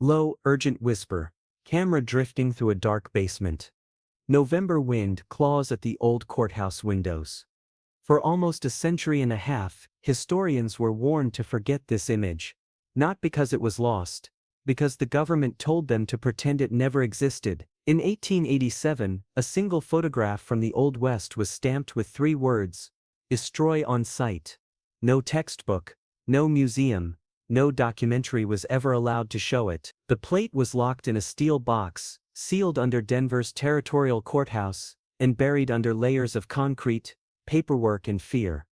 Low, urgent whisper. Camera drifting through a dark basement. November wind claws at the old courthouse windows. For almost a century and a half, historians were warned to forget this image. Not because it was lost, because the government told them to pretend it never existed. In 1887, a single photograph from the Old West was stamped with 3 words: destroy on sight. No textbook, no museum, no documentary was ever allowed to show it. The plate was locked in a steel box, sealed under Denver's territorial courthouse, and buried under layers of concrete, paperwork and fear.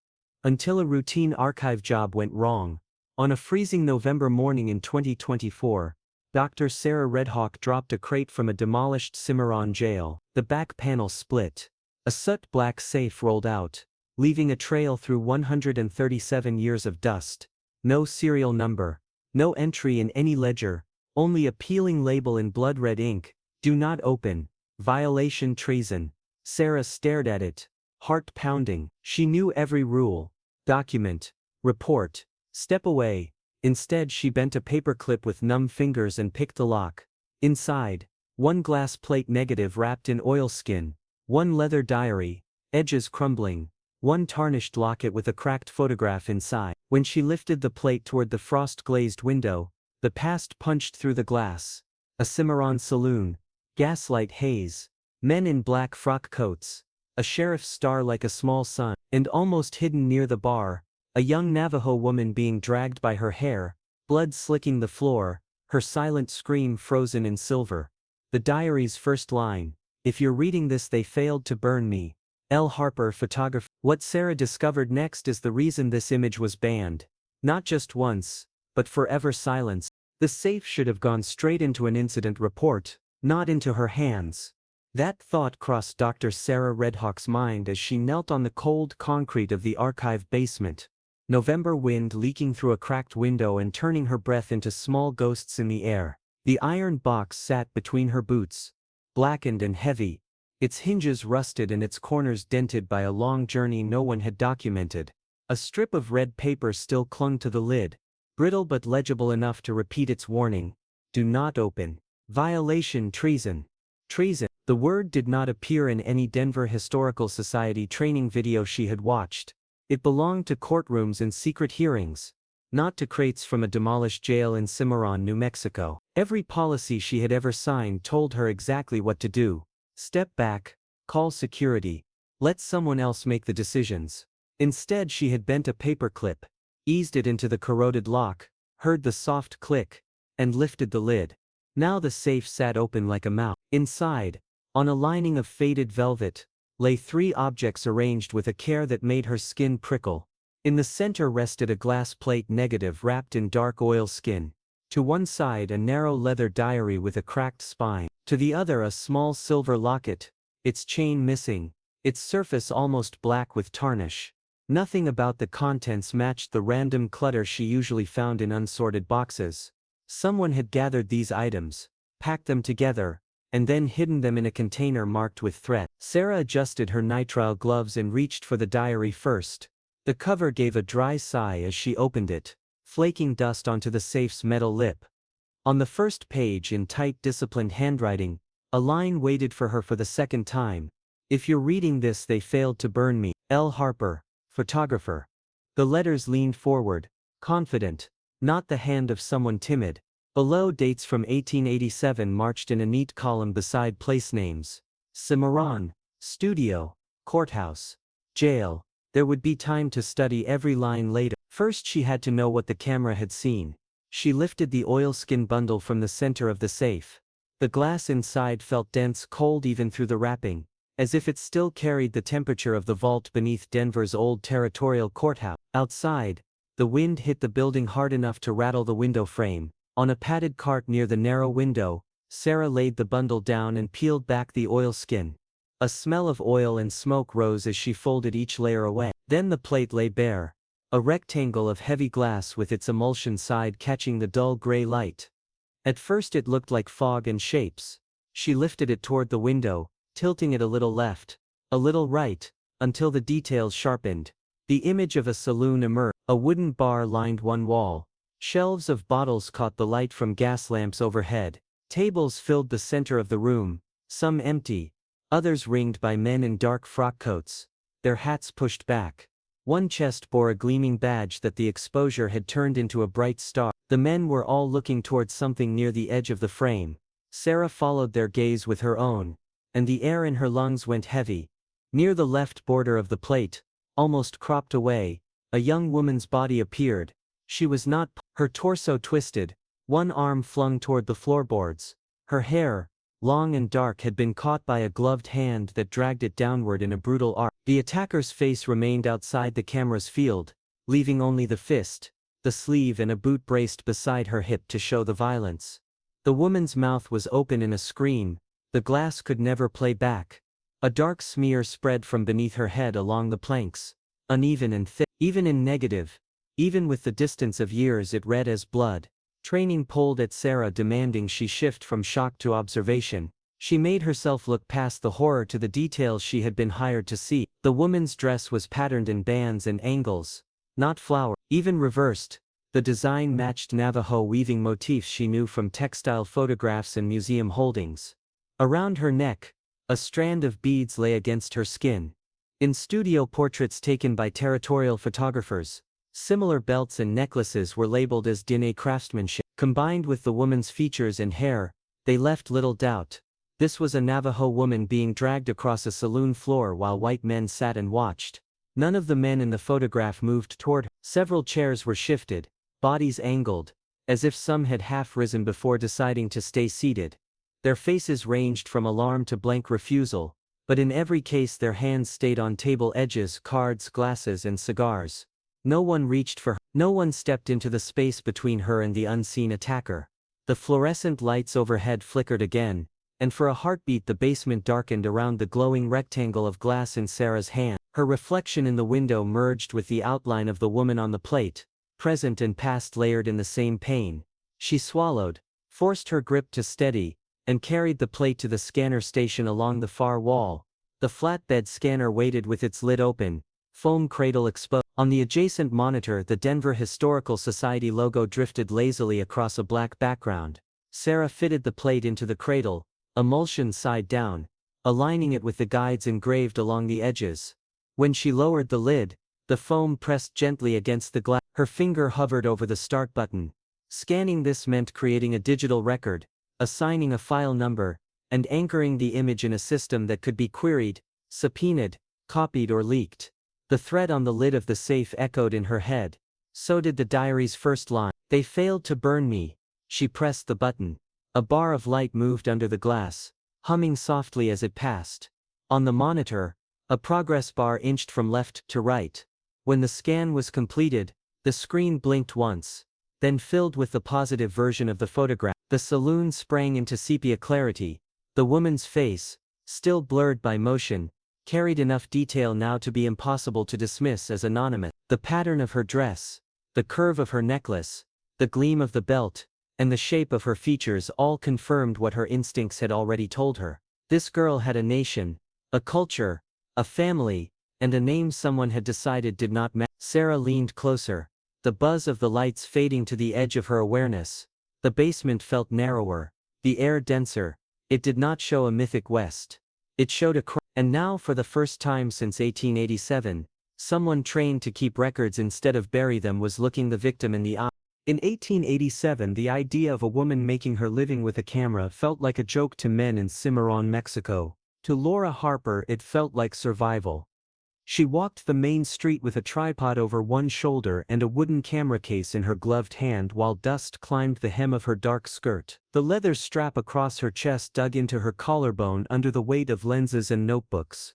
Until a routine archive job went wrong. On a freezing November morning in 2024, Dr. Sarah Redhawk dropped a crate from a demolished Cimarron jail. The back panel split. A soot-black safe rolled out, leaving a trail through 137 years of dust. No serial number, no entry in any ledger, only a peeling label in blood-red ink: do not open, violation treason. Sarah stared at it, heart pounding. She knew every rule: document, report, step away. Instead she bent a paperclip with numb fingers and picked the lock. Inside, 1 glass plate negative wrapped in oilskin, 1 leather diary, edges crumbling, 1 tarnished locket with a cracked photograph inside. When she lifted the plate toward the frost-glazed window, the past punched through the glass. A Cimarron saloon, gaslight haze, men in black frock coats, a sheriff's star like a small sun, and almost hidden near the bar, a young Navajo woman being dragged by her hair, blood slicking the floor, her silent scream frozen in silver. The diary's first line: if you're reading this, they failed to burn me. L. Harper, photographer. What Sarah discovered next is the reason this image was banned. Not just once, but forever silence. The safe should have gone straight into an incident report, not into her hands. That thought crossed Dr. Sarah Redhawk's mind as she knelt on the cold concrete of the archive basement. November wind leaking through a cracked window and turning her breath into small ghosts in the air. The iron box sat between her boots, blackened and heavy, its hinges rusted and its corners dented by a long journey no one had documented. A strip of red paper still clung to the lid, brittle but legible enough to repeat its warning: do not open. Violation treason. Treason. The word did not appear in any Denver Historical Society training video she had watched. It belonged to courtrooms and secret hearings, not to crates from a demolished jail in Cimarron, New Mexico. Every policy she had ever signed told her exactly what to do: step back, call security, let someone else make the decisions. Instead she had bent a paperclip, eased it into the corroded lock, heard the soft click, and lifted the lid. Now the safe sat open like a mouth. Inside, on a lining of faded velvet, lay 3 objects arranged with a care that made her skin prickle. In the center rested a glass plate negative wrapped in dark oilskin. To one side a narrow leather diary with a cracked spine. To the other a small silver locket, its chain missing, its surface almost black with tarnish. Nothing about the contents matched the random clutter she usually found in unsorted boxes. Someone had gathered these items, packed them together, and then hidden them in a container marked with threat. Sarah adjusted her nitrile gloves and reached for the diary first. The cover gave a dry sigh as she opened it, flaking dust onto the safe's metal lip. On the first page, in tight, disciplined handwriting, a line waited for her for the second time: if you're reading this, they failed to burn me. L. Harper, photographer. The letters leaned forward, confident, not the hand of someone timid. Below, dates from 1887 marched in a neat column beside place names: Cimarron, studio, courthouse, jail. There would be time to study every line later. First she had to know what the camera had seen. She lifted the oilskin bundle from the center of the safe. The glass inside felt dense, cold even through the wrapping, as if it still carried the temperature of the vault beneath Denver's old territorial courthouse. Outside, the wind hit the building hard enough to rattle the window frame. On a padded cart near the narrow window, Sarah laid the bundle down and peeled back the oilskin. A smell of oil and smoke rose as she folded each layer away. Then the plate lay bare, a rectangle of heavy glass with its emulsion side catching the dull gray light. At first it looked like fog and shapes. She lifted it toward the window, tilting it a little left, a little right, until the details sharpened. The image of a saloon emerged. A wooden bar lined one wall, Shelves of bottles caught the light from gas lamps overhead. Tables filled the center of the room, some empty, others ringed by men in dark frock coats, their hats pushed back. One chest bore a gleaming badge that the exposure had turned into a bright star. The men were all looking towards something near the edge of the frame. Sarah followed their gaze with her own, and the air in her lungs went heavy. Near the left border of the plate, almost cropped away, a young woman's body appeared. She was not, her torso twisted, one arm flung toward the floorboards. Her hair, long and dark, had been caught by a gloved hand that dragged it downward in a brutal arc. The attacker's face remained outside the camera's field, leaving only the fist, the sleeve and a boot braced beside her hip to show the violence. The woman's mouth was open in a scream, the glass could never play back. A dark smear spread from beneath her head along the planks, uneven and thick. Even in negative, even with the distance of years, it read as blood. Training pulled at Sarah, demanding she shift from shock to observation. She made herself look past the horror to the details she had been hired to see. The woman's dress was patterned in bands and angles, not flower. Even reversed, the design matched Navajo weaving motifs she knew from textile photographs and museum holdings. Around her neck, a strand of beads lay against her skin. In studio portraits taken by territorial photographers, similar belts and necklaces were labeled as DNA craftsmanship. Combined with the woman's features and hair, they left little doubt. This was a Navajo woman being dragged across a saloon floor while white men sat and watched. None of the men in the photograph moved toward her. Several chairs were shifted, bodies angled, as if some had half risen before deciding to stay seated. Their faces ranged from alarm to blank refusal, but in every case their hands stayed on table edges, cards, glasses and cigars. No one reached for her. No one stepped into the space between her and the unseen attacker. The fluorescent lights overhead flickered again, and for a heartbeat the basement darkened around the glowing rectangle of glass in Sarah's hand. Her reflection in the window merged with the outline of the woman on the plate, present and past layered in the same pane. She swallowed, forced her grip to steady, and carried the plate to the scanner station along the far wall. The flatbed scanner waited with its lid open, foam cradle exposed. On the adjacent monitor, the Denver Historical Society logo drifted lazily across a black background. Sarah fitted the plate into the cradle, emulsion side down, aligning it with the guides engraved along the edges. When she lowered the lid, the foam pressed gently against the glass. Her finger hovered over the start button. Scanning this meant creating a digital record, assigning a file number, and anchoring the image in a system that could be queried, subpoenaed, copied or leaked. The thread on the lid of the safe echoed in her head. So did the diary's first line. "They failed to burn me." She pressed the button. A bar of light moved under the glass, humming softly as it passed. On the monitor, a progress bar inched from left to right. When the scan was completed, the screen blinked once, then filled with the positive version of the photograph. The saloon sprang into sepia clarity. The woman's face, still blurred by motion, carried enough detail now to be impossible to dismiss as anonymous. The pattern of her dress, the curve of her necklace, the gleam of the belt, and the shape of her features all confirmed what her instincts had already told her. This girl had a nation, a culture, a family, and a name someone had decided did not matter. Sarah leaned closer, the buzz of the lights fading to the edge of her awareness. The basement felt narrower, the air denser. It did not show a mythic west. It showed a and now for the first time since 1887, someone trained to keep records instead of bury them was looking the victim in the eye. In 1887, the idea of a woman making her living with a camera felt like a joke to men in Cimarron, Mexico. To Laura Harper, it felt like survival. She walked the main street with a tripod over one shoulder and a wooden camera case in her gloved hand while dust climbed the hem of her dark skirt. The leather strap across her chest dug into her collarbone under the weight of lenses and notebooks.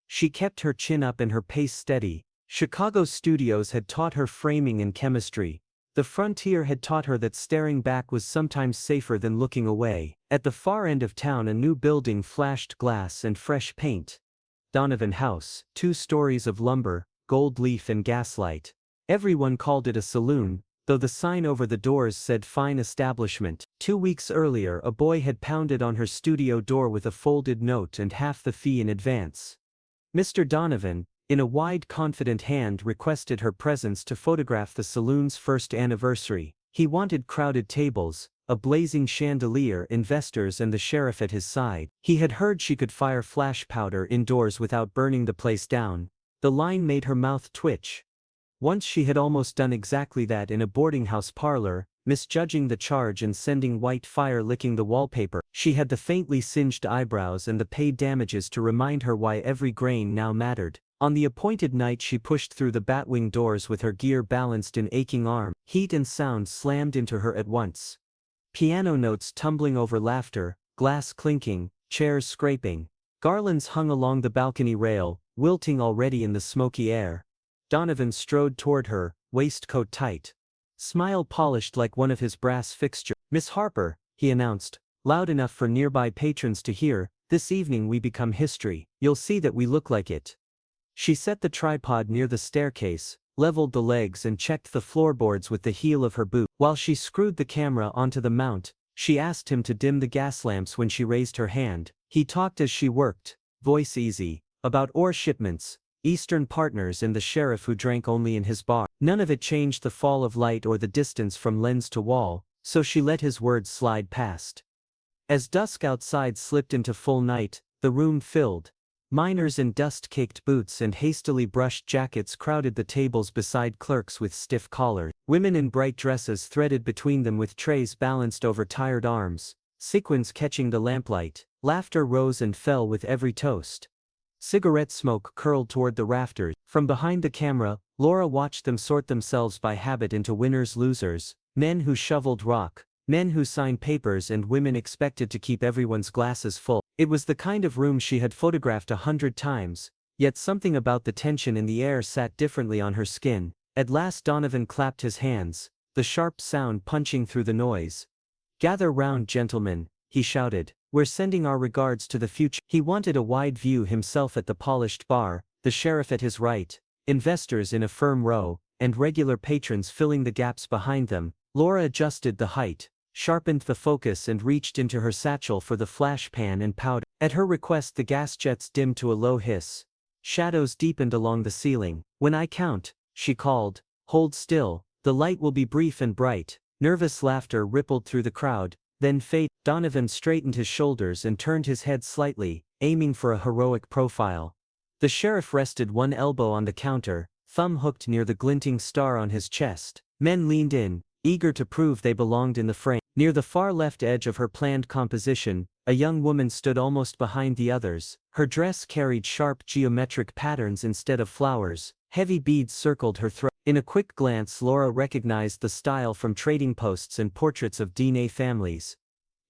She kept her chin up and her pace steady. Chicago studios had taught her framing and chemistry. The frontier had taught her that staring back was sometimes safer than looking away. At the far end of town, a new building flashed glass and fresh paint. Donovan House, 2 stories of lumber, gold leaf and gaslight. Everyone called it a saloon, though the sign over the doors said fine establishment. 2 weeks earlier, a boy had pounded on her studio door with a folded note and half the fee in advance. Mr. Donovan, in a wide confident hand, requested her presence to photograph the saloon's first anniversary. He wanted crowded tables, a blazing chandelier, investors, and the sheriff at his side. He had heard she could fire flash powder indoors without burning the place down. The line made her mouth twitch. Once she had almost done exactly that in a boarding house parlor, misjudging the charge and sending white fire licking the wallpaper. She had the faintly singed eyebrows and the paid damages to remind her why every grain now mattered. On the appointed night she pushed through the batwing doors with her gear balanced in aching arm. Heat and sound slammed into her at once. Piano notes tumbling over laughter, glass clinking, chairs scraping. Garlands hung along the balcony rail, wilting already in the smoky air. Donovan strode toward her, waistcoat tight. Smile polished like one of his brass fixtures. "Miss Harper," he announced, loud enough for nearby patrons to hear, "this evening we become history. You'll see that we look like it." She set the tripod near the staircase, leveled the legs and checked the floorboards with the heel of her boot. While she screwed the camera onto the mount, she asked him to dim the gas lamps when she raised her hand. He talked as she worked, voice easy, about ore shipments, Eastern partners and the sheriff who drank only in his bar. None of it changed the fall of light or the distance from lens to wall, so she let his words slide past. As dusk outside slipped into full night, the room filled. Miners in dust-caked boots and hastily brushed jackets crowded the tables beside clerks with stiff collars. Women in bright dresses threaded between them with trays balanced over tired arms, sequins catching the lamplight. Laughter rose and fell with every toast. Cigarette smoke curled toward the rafters. From behind the camera, Laura watched them sort themselves by habit into winners-losers, men who shoveled rock, men who signed papers, and women expected to keep everyone's glasses full. It was the kind of room she had photographed 100 times, yet something about the tension in the air sat differently on her skin. At last Donovan clapped his hands, the sharp sound punching through the noise. "Gather round, gentlemen," he shouted. "We're sending our regards to the future." He wanted a wide view himself at the polished bar, the sheriff at his right, investors in a firm row, and regular patrons filling the gaps behind them. Laura adjusted the height, sharpened the focus and reached into her satchel for the flash pan and powder. At her request the gas jets dimmed to a low hiss. Shadows deepened along the ceiling. "When I count," she called, "hold still, the light will be brief and bright." Nervous laughter rippled through the crowd, then faded. Donovan straightened his shoulders and turned his head slightly, aiming for a heroic profile. The sheriff rested one elbow on the counter, thumb hooked near the glinting star on his chest. Men leaned in, eager to prove they belonged in the frame. Near the far left edge of her planned composition, a young woman stood almost behind the others. Her dress carried sharp geometric patterns instead of flowers. Heavy beads circled her throat. In a quick glance Laura recognized the style from trading posts and portraits of DNA families.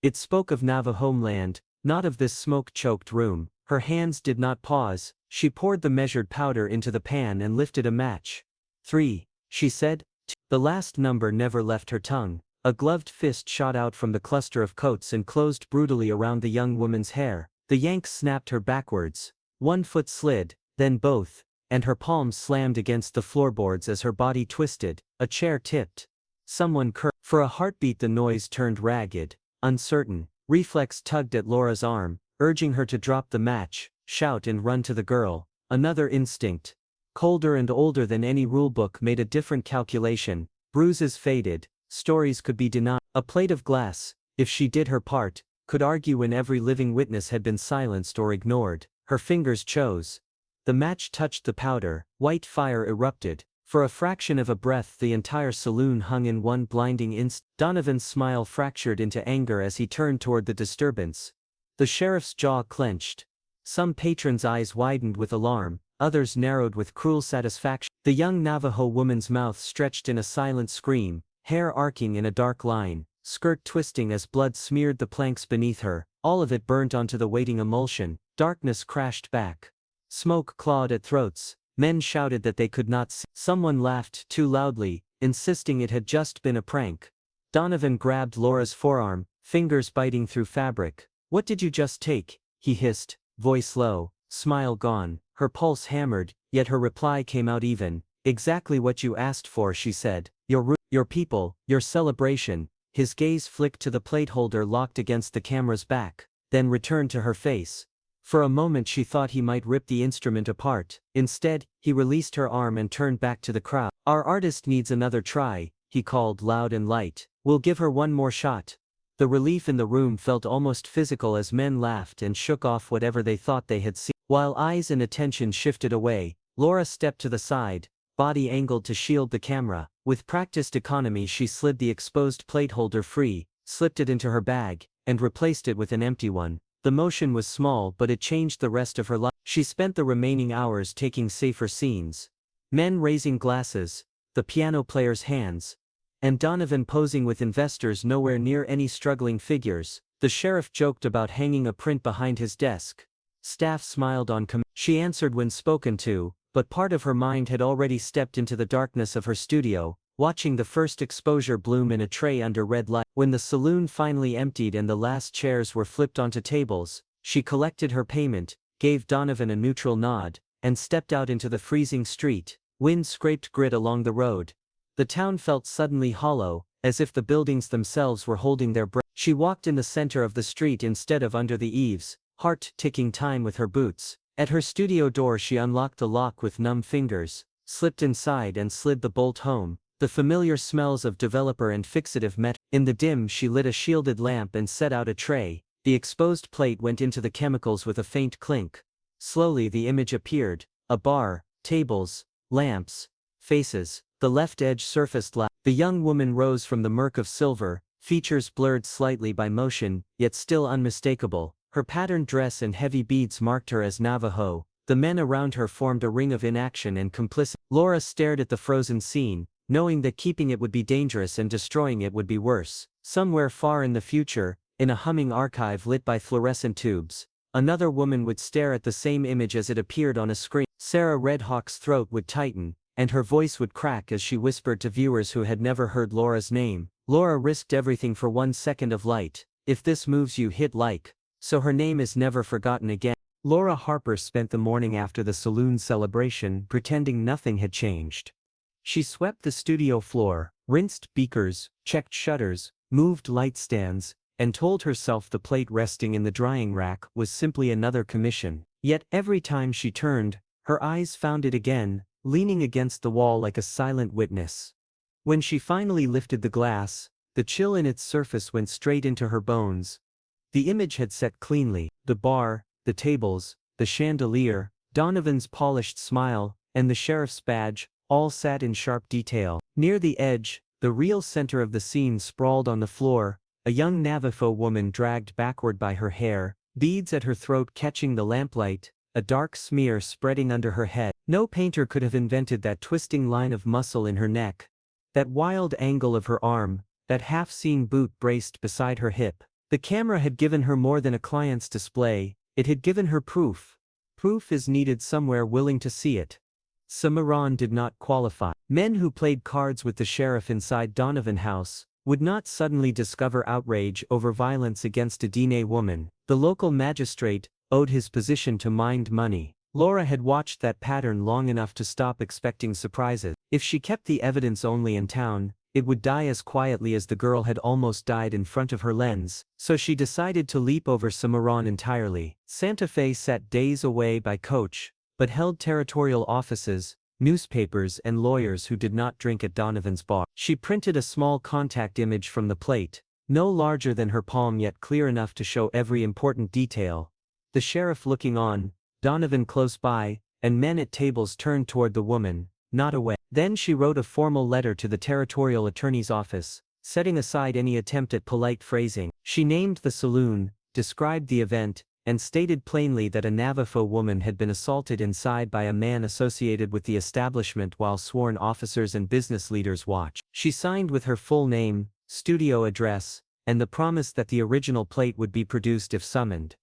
It spoke of Navajo land, not of this smoke-choked room. Her hands did not pause. She poured the measured powder into the pan and lifted a match. "3," she said. The last number never left her tongue. A gloved fist shot out from the cluster of coats and closed brutally around the young woman's hair. The yank snapped her backwards. One foot slid, then both, and her palms slammed against the floorboards as her body twisted. A chair tipped. Someone cursed. For a heartbeat the noise turned ragged, uncertain. Reflex tugged at Laura's arm, urging her to drop the match, shout and run to the girl. Another instinct, colder and older than any rulebook, made a different calculation. Bruises faded, stories could be denied. A plate of glass, if she did her part, could argue when every living witness had been silenced or ignored. Her fingers chose. The match touched the powder, white fire erupted. For a fraction of a breath the entire saloon hung in one blinding instant. Donovan's smile fractured into anger as he turned toward the disturbance. The sheriff's jaw clenched. Some patrons' eyes widened with alarm, others narrowed with cruel satisfaction. The young Navajo woman's mouth stretched in a silent scream, hair arcing in a dark line, skirt twisting as blood smeared the planks beneath her, all of it burnt onto the waiting emulsion. Darkness crashed back. Smoke clawed at throats. Men shouted that they could not see. Someone laughed too loudly, insisting it had just been a prank. Donovan grabbed Laura's forearm, fingers biting through fabric. "What did you just take?" he hissed, voice low, smile gone. Her pulse hammered, yet her reply came out even. "Exactly what you asked for," she said. Your people, your celebration." His gaze flicked to the plate holder locked against the camera's back, then returned to her face. For a moment she thought he might rip the instrument apart. Instead, he released her arm and turned back to the crowd. "Our artist needs another try. he called loud and light. "We'll give her one more shot." The relief in the room felt almost physical as men laughed and shook off whatever they thought they had seen. While eyes and attention shifted away, Laura stepped to the side, body angled to shield the camera. With practiced economy she slid the exposed plate holder free, slipped it into her bag, and replaced it with an empty one. The motion was small but it changed the rest of her life. She spent the remaining hours taking safer scenes. Men raising glasses, the piano player's hands, and Donovan posing with investors nowhere near any struggling figures. The sheriff joked about hanging a print behind his desk. Staff smiled on command. She answered when spoken to, but part of her mind had already stepped into the darkness of her studio, watching the first exposure bloom in a tray under red light. When the saloon finally emptied and the last chairs were flipped onto tables, she collected her payment, gave Donovan a neutral nod, and stepped out into the freezing street. Wind scraped grit along the road. The town felt suddenly hollow, as if the buildings themselves were holding their breath. She walked in the center of the street instead of under the eaves, heart ticking time with her boots. At her studio door she unlocked the lock with numb fingers, slipped inside and slid the bolt home. The familiar smells of developer and fixative met. In the dim she lit a shielded lamp and set out a tray. The exposed plate went into the chemicals with a faint clink. Slowly the image appeared, a bar, tables, lamps, faces. The left edge surfaced loud. The young woman rose from the murk of silver, features blurred slightly by motion, yet still unmistakable. Her patterned dress and heavy beads marked her as Navajo. The men around her formed a ring of inaction and complicity. Laura stared at the frozen scene, knowing that keeping it would be dangerous and destroying it would be worse. Somewhere far in the future, in a humming archive lit by fluorescent tubes, another woman would stare at the same image as it appeared on a screen. Sarah Redhawk's throat would tighten, and her voice would crack as she whispered to viewers who had never heard Laura's name. Laura risked everything for 1 second of light. If this moves you, hit like. So her name is never forgotten again. Laura Harper spent the morning after the saloon celebration pretending nothing had changed. She swept the studio floor, rinsed beakers, checked shutters, moved light stands, and told herself the plate resting in the drying rack was simply another commission. Yet every time she turned, her eyes found it again, leaning against the wall like a silent witness. When she finally lifted the glass, the chill in its surface went straight into her bones. The image had set cleanly. The bar, the tables, the chandelier, Donovan's polished smile, and the sheriff's badge, all sat in sharp detail. Near the edge, the real center of the scene sprawled on the floor, a young Navajo woman dragged backward by her hair, beads at her throat catching the lamplight, a dark smear spreading under her head. No painter could have invented that twisting line of muscle in her neck, that wild angle of her arm, that half-seen boot braced beside her hip. The camera had given her more than a client's display, it had given her proof. Proof is needed somewhere willing to see it. Cimarron did not qualify. Men who played cards with the sheriff inside Donovan House would not suddenly discover outrage over violence against a Diné woman. The local magistrate owed his position to mind money. Laura had watched that pattern long enough to stop expecting surprises. If she kept the evidence only in town, it would die as quietly as the girl had almost died in front of her lens, so she decided to leap over Cimarron entirely. Santa Fe sat days away by coach, but held territorial offices, newspapers and lawyers who did not drink at Donovan's bar. She printed a small contact image from the plate, no larger than her palm yet clear enough to show every important detail. The sheriff looking on, Donovan close by, and men at tables turned toward the woman, not away. Then she wrote a formal letter to the territorial attorney's office, setting aside any attempt at polite phrasing. She named the saloon, described the event, and stated plainly that a Navajo woman had been assaulted inside by a man associated with the establishment while sworn officers and business leaders watched. She signed with her full name, studio address, and the promise that the original plate would be produced if summoned.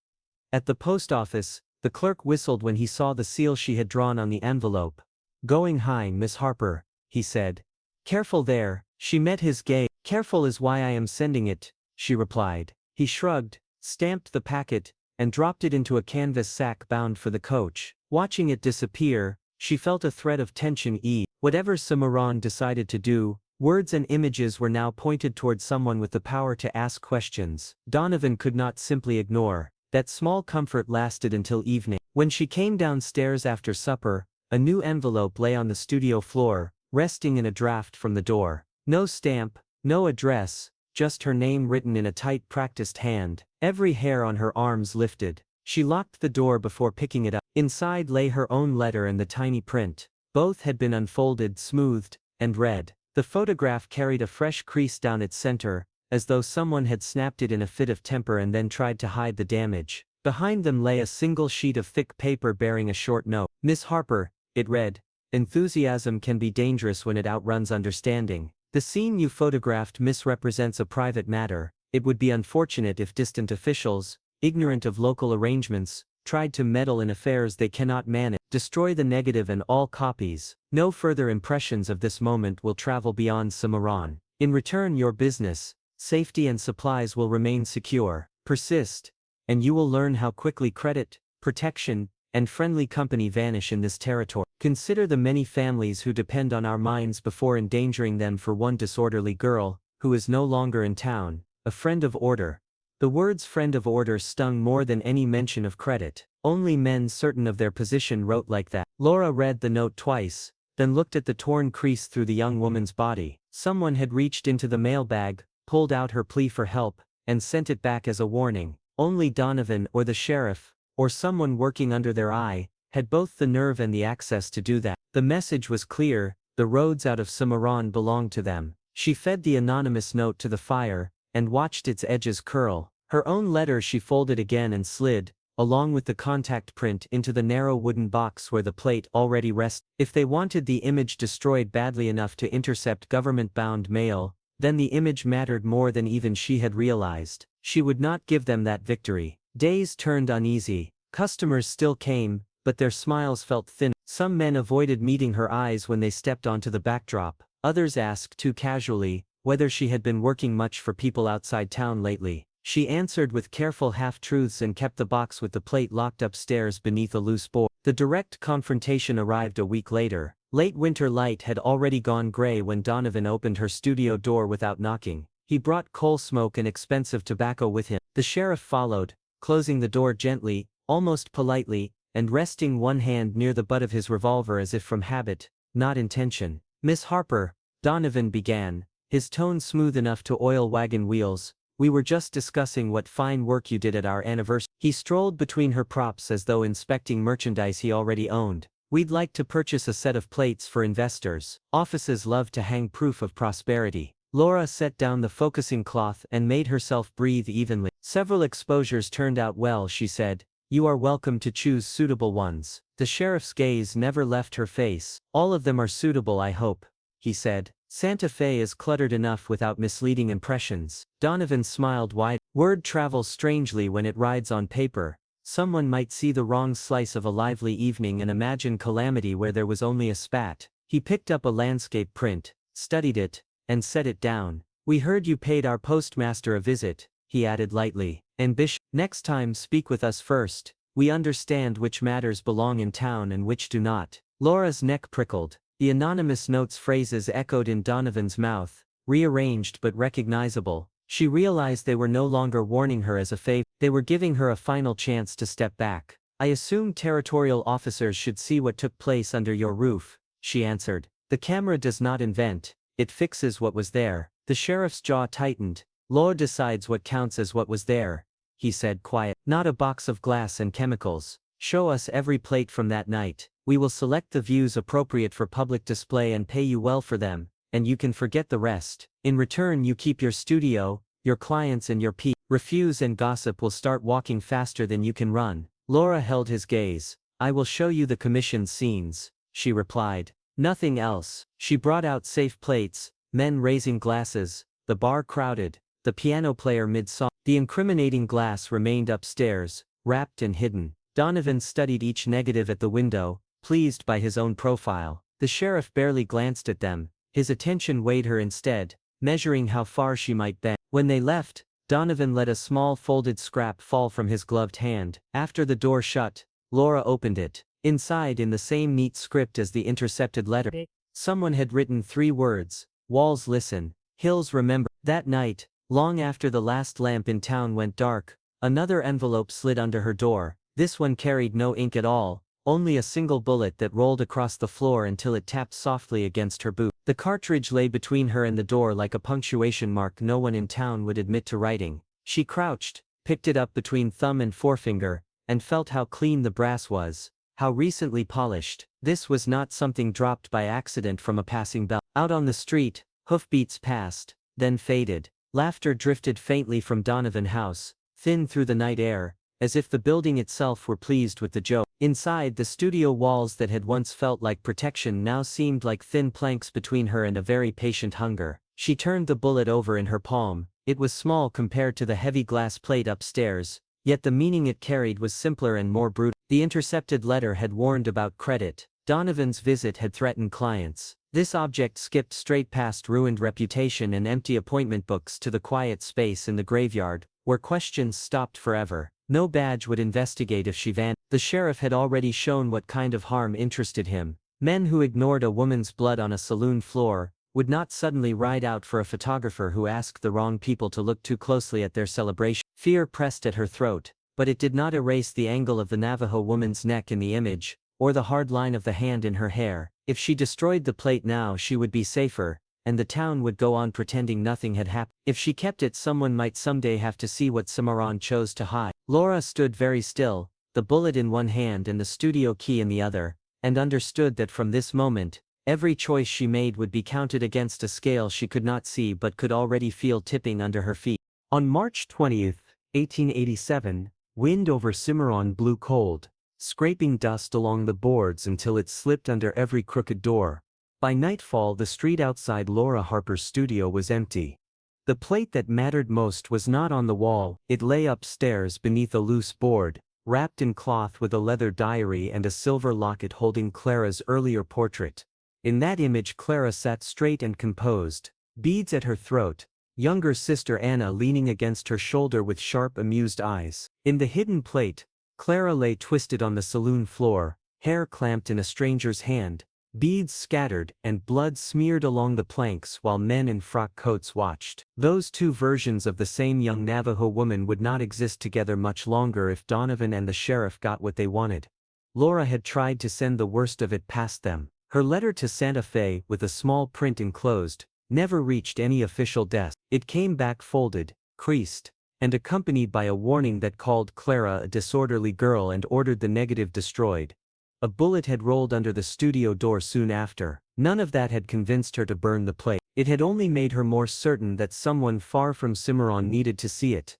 At the post office, the clerk whistled when he saw the seal she had drawn on the envelope. "Going high, Miss Harper," he said. "Careful there." She met his gaze. "Careful is why I am sending it," she replied. He shrugged, stamped the packet, and dropped it into a canvas sack bound for the coach. Watching it disappear, she felt a thread of tension ease. Whatever Cimarron decided to do, words and images were now pointed toward someone with the power to ask questions. Donovan could not simply ignore. That small comfort lasted until evening. When she came downstairs after supper, a new envelope lay on the studio floor, resting in a draft from the door. No stamp, no address, just her name written in a tight practiced hand, every hair on her arms lifted. She locked the door before picking it up. Inside lay her own letter and the tiny print. Both had been unfolded, smoothed, and read. The photograph carried a fresh crease down its center, as though someone had snapped it in a fit of temper and then tried to hide the damage. Behind them lay a single sheet of thick paper bearing a short note. Miss Harper, it read, enthusiasm can be dangerous when it outruns understanding. The scene you photographed misrepresents a private matter. It would be unfortunate if distant officials, ignorant of local arrangements, tried to meddle in affairs they cannot manage. Destroy the negative and all copies. No further impressions of this moment will travel beyond Cimarron. In return, your business, safety and supplies will remain secure. Persist, and you will learn how quickly credit, protection, and friendly company vanish in this territory. Consider the many families who depend on our mines before endangering them for one disorderly girl, who is no longer in town, a friend of order. The words friend of order stung more than any mention of credit. Only men certain of their position wrote like that. Laura read the note twice, then looked at the torn crease through the young woman's body. Someone had reached into the mailbag, pulled out her plea for help, and sent it back as a warning. Only Donovan or the sheriff, or someone working under their eye, had both the nerve and the access to do that. The message was clear, the roads out of Cimarron belonged to them. She fed the anonymous note to the fire, and watched its edges curl. Her own letter she folded again and slid, along with the contact print, into the narrow wooden box where the plate already rested. If they wanted the image destroyed badly enough to intercept government-bound mail, then the image mattered more than even she had realized. She would not give them that victory. Days turned uneasy. Customers still came, but their smiles felt thin. Some men avoided meeting her eyes when they stepped onto the backdrop. Others asked too casually whether she had been working much for people outside town lately. She answered with careful half-truths and kept the box with the plate locked upstairs beneath a loose board. The direct confrontation arrived a week later. Late winter light had already gone gray when Donovan opened her studio door without knocking. He brought coal smoke and expensive tobacco with him. The sheriff followed, closing the door gently, almost politely, and resting one hand near the butt of his revolver as if from habit, not intention. Miss Harper, Donovan began, his tone smooth enough to oil wagon wheels, we were just discussing what fine work you did at our anniversary. He strolled between her props as though inspecting merchandise he already owned. We'd like to purchase a set of plates for investors. Offices love to hang proof of prosperity. Laura set down the focusing cloth and made herself breathe evenly. Several exposures turned out well, she said. You are welcome to choose suitable ones. The sheriff's gaze never left her face. All of them are suitable, I hope, he said. Santa Fe is cluttered enough without misleading impressions. Donovan smiled wide. Word travels strangely when it rides on paper. Someone might see the wrong slice of a lively evening and imagine calamity where there was only a spat. He picked up a landscape print, studied it, and set it down. We heard you paid our postmaster a visit, he added lightly. Ambition. Next time speak with us first. We understand which matters belong in town and which do not. Laura's neck prickled. The anonymous note's phrases echoed in Donovan's mouth, rearranged but recognizable. She realized they were no longer warning her as a favor. They were giving her a final chance to step back. I assume territorial officers should see what took place under your roof, she answered. The camera does not invent, it fixes what was there. The sheriff's jaw tightened. Law decides what counts as what was there, he said quiet. Not a box of glass and chemicals. Show us every plate from that night. We will select the views appropriate for public display and pay you well for them, and you can forget the rest. In return you keep your studio, your clients and your peace. Refuse and gossip will start walking faster than you can run. Laura held his gaze. I will show you the commissioned scenes, she replied. Nothing else. She brought out safe plates, men raising glasses, the bar crowded, the piano player mid-song. The incriminating glass remained upstairs, wrapped and hidden. Donovan studied each negative at the window, pleased by his own profile. The sheriff barely glanced at them. His attention weighed her instead, measuring how far she might bend. When they left, Donovan let a small folded scrap fall from his gloved hand. After the door shut, Laura opened it. Inside, in the same neat script as the intercepted letter, someone had written 3 words. Walls listen, hills remember. That night, long after the last lamp in town went dark, another envelope slid under her door. This one carried no ink at all, only a single bullet that rolled across the floor until it tapped softly against her boot. The cartridge lay between her and the door like a punctuation mark no one in town would admit to writing. She crouched, picked it up between thumb and forefinger, and felt how clean the brass was, how recently polished. This was not something dropped by accident from a passing bell. Out on the street, hoofbeats passed, then faded. Laughter drifted faintly from Donovan House, thin through the night air, as if the building itself were pleased with the joke. Inside, the studio walls that had once felt like protection now seemed like thin planks between her and a very patient hunger. She turned the bullet over in her palm. It was small compared to the heavy glass plate upstairs, yet the meaning it carried was simpler and more brutal. The intercepted letter had warned about credit. Donovan's visit had threatened clients. This object skipped straight past ruined reputation and empty appointment books to the quiet space in the graveyard, where questions stopped forever. No badge would investigate if she vanished. The sheriff had already shown what kind of harm interested him. Men who ignored a woman's blood on a saloon floor would not suddenly ride out for a photographer who asked the wrong people to look too closely at their celebration. Fear pressed at her throat, but it did not erase the angle of the Navajo woman's neck in the image, or the hard line of the hand in her hair. If she destroyed the plate now, she would be safer, and the town would go on pretending nothing had happened. If she kept it, someone might someday have to see what Cimarron chose to hide. Laura stood very still, the bullet in one hand and the studio key in the other, and understood that from this moment, every choice she made would be counted against a scale she could not see but could already feel tipping under her feet. On March 20th, 1887, wind over Cimarron blew cold, scraping dust along the boards until it slipped under every crooked door. By nightfall, the street outside Laura Harper's studio was empty. The plate that mattered most was not on the wall, it lay upstairs beneath a loose board, wrapped in cloth with a leather diary and a silver locket holding Clara's earlier portrait. In that image, Clara sat straight and composed, beads at her throat, younger sister Anna leaning against her shoulder with sharp, amused eyes. In the hidden plate, Clara lay twisted on the saloon floor, hair clamped in a stranger's hand, beads scattered and blood smeared along the planks while men in frock coats watched. Those two versions of the same young Navajo woman would not exist together much longer if Donovan and the sheriff got what they wanted. Laura had tried to send the worst of it past them. Her letter to Santa Fe, with a small print enclosed, never reached any official desk. It came back folded, creased, and accompanied by a warning that called Clara a disorderly girl and ordered the negative destroyed. A bullet had rolled under the studio door soon after. None of that had convinced her to burn the plate. It had only made her more certain that someone far from Cimarron needed to see it.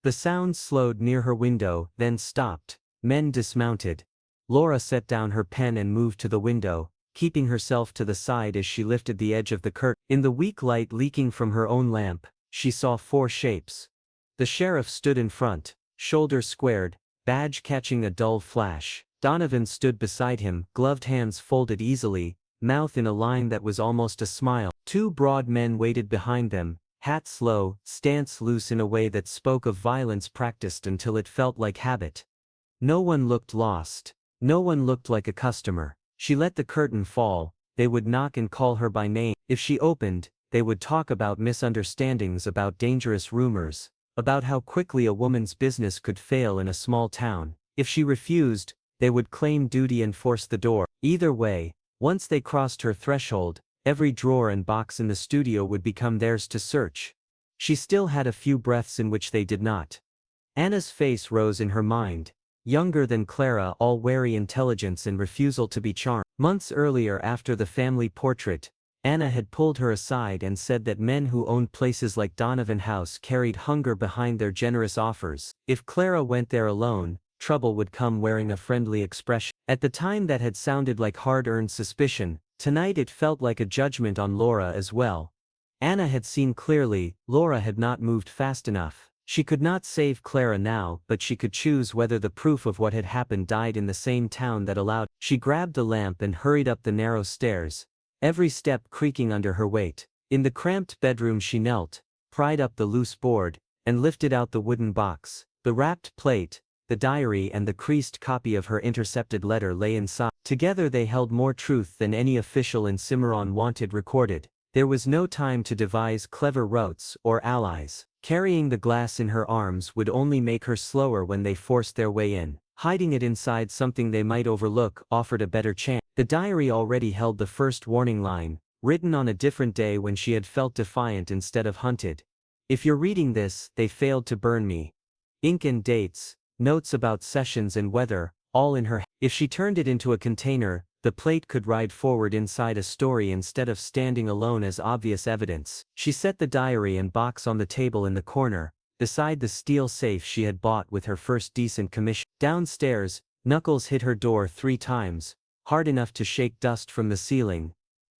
The sound slowed near her window, then stopped. Men dismounted. Laura set down her pen and moved to the window, keeping herself to the side as she lifted the edge of the curtain. In the weak light leaking from her own lamp, she saw four shapes. The sheriff stood in front, shoulders squared, badge catching a dull flash. Donovan stood beside him, gloved hands folded easily, mouth in a line that was almost a smile. Two broad men waited behind them, hats low, stance loose in a way that spoke of violence practiced until it felt like habit. No one looked lost. No one looked like a customer. She let the curtain fall. They would knock and call her by name. If she opened, they would talk about misunderstandings, about dangerous rumors, about how quickly a woman's business could fail in a small town. If she refused, they would claim duty and force the door. Either way, once they crossed her threshold, every drawer and box in the studio would become theirs to search. She still had a few breaths in which they did not. Anna's face rose in her mind. Younger than Clara, all wary intelligence and refusal to be charmed. Months earlier, after the family portrait, Anna had pulled her aside and said that men who owned places like Donovan House carried hunger behind their generous offers. If Clara went there alone, trouble would come wearing a friendly expression. At the time that had sounded like hard-earned suspicion, tonight it felt like a judgment on Laura as well. Anna had seen clearly, Laura had not moved fast enough. She could not save Clara now, but she could choose whether the proof of what had happened died in the same town that allowed. She grabbed the lamp and hurried up the narrow stairs, every step creaking under her weight. In the cramped bedroom she knelt, pried up the loose board, and lifted out the wooden box. The wrapped plate, the diary and the creased copy of her intercepted letter lay inside. Together they held more truth than any official in Cimarron wanted recorded. There was no time to devise clever routes or allies. Carrying the glass in her arms would only make her slower when they forced their way in. Hiding it inside something they might overlook offered a better chance. The diary already held the first warning line, written on a different day when she had felt defiant instead of hunted. If you're reading this, they failed to burn me. Ink and dates, notes about sessions and weather, all in her. If she turned it into a container, the plate could ride forward inside a story instead of standing alone as obvious evidence. She set the diary and box on the table in the corner, beside the steel safe she had bought with her first decent commission. Downstairs, Knuckles hit her door 3 times, hard enough to shake dust from the ceiling.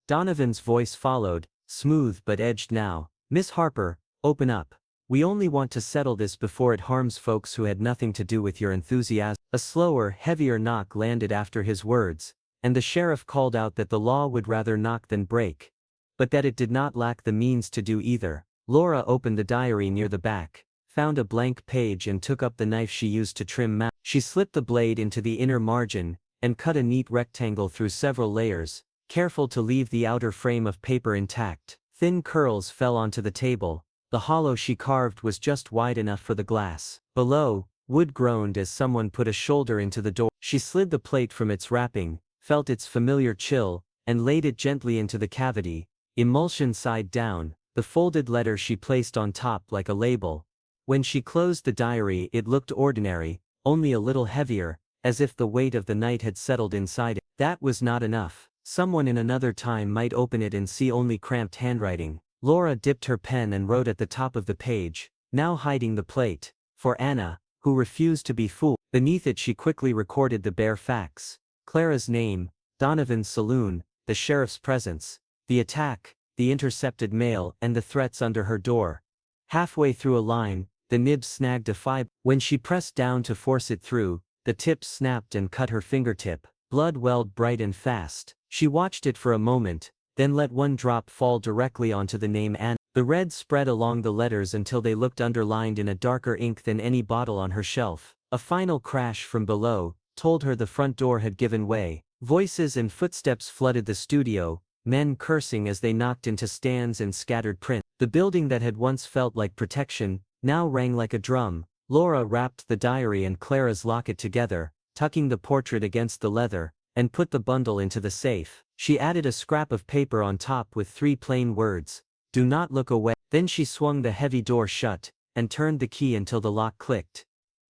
Donovan's voice followed, smooth but edged now. "Miss Harper, open up. We only want to settle this before it harms folks who had nothing to do with your enthusiasm." A slower, heavier knock landed after his words, and the sheriff called out that the law would rather knock than break, but that it did not lack the means to do either. Laura opened the diary near the back, found a blank page and took up the knife she used to trim mouth. She slipped the blade into the inner margin, and cut a neat rectangle through several layers, careful to leave the outer frame of paper intact. Thin curls fell onto the table. The hollow she carved was just wide enough for the glass. Below, wood groaned as someone put a shoulder into the door. She slid the plate from its wrapping, felt its familiar chill, and laid it gently into the cavity, emulsion side down, the folded letter she placed on top like a label. When she closed the diary, it looked ordinary, only a little heavier, as if the weight of the night had settled inside it. That was not enough. Someone in another time might open it and see only cramped handwriting. Laura dipped her pen and wrote at the top of the page, now hiding the plate, "For Anna, who refused to be fooled." Beneath it she quickly recorded the bare facts. Clara's name, Donovan's saloon, the sheriff's presence, the attack, the intercepted mail, and the threats under her door. Halfway through a line, the nib snagged a fibre. When she pressed down to force it through, the tip snapped and cut her fingertip. Blood welled bright and fast. She watched it for a moment, then let one drop fall directly onto the name Anna. The red spread along the letters until they looked underlined in a darker ink than any bottle on her shelf. A final crash from below told her the front door had given way. Voices and footsteps flooded the studio, men cursing as they knocked into stands and scattered print. The building that had once felt like protection now rang like a drum. Laura wrapped the diary and Clara's locket together, tucking the portrait against the leather, and put the bundle into the safe. She added a scrap of paper on top with 3 plain words, "Do not look away." Then she swung the heavy door shut, and turned the key until the lock clicked.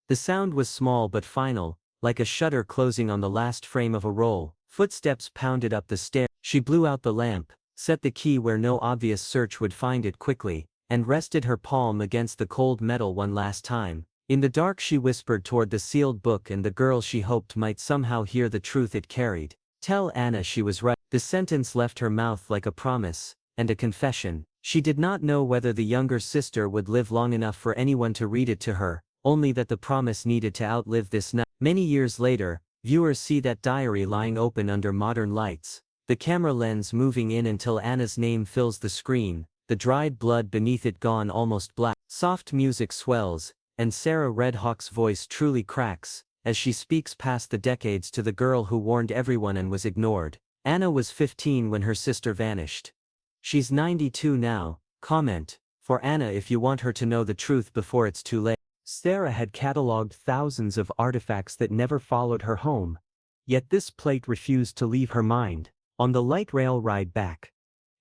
The sound was small but final, like a shutter closing on the last frame of a roll. Footsteps pounded up the stair. She blew out the lamp, set the key where no obvious search would find it quickly, and rested her palm against the cold metal one last time. In the dark she whispered toward the sealed book and the girl she hoped might somehow hear the truth it carried. "Tell Anna she was right." The sentence left her mouth like a promise, and a confession. She did not know whether the younger sister would live long enough for anyone to read it to her, only that the promise needed to outlive this night. Many years later, viewers see that diary lying open under modern lights, the camera lens moving in until Anna's name fills the screen, the dried blood beneath it gone almost black. Soft music swells, and Sarah Redhawk's voice truly cracks, as she speaks past the decades to the girl who warned everyone and was ignored. Anna was 15 when her sister vanished. She's 92 now. Comment, "For Anna if you want her to know the truth before it's too late." Sarah had cataloged thousands of artifacts that never followed her home. Yet this plate refused to leave her mind. On the light rail ride back,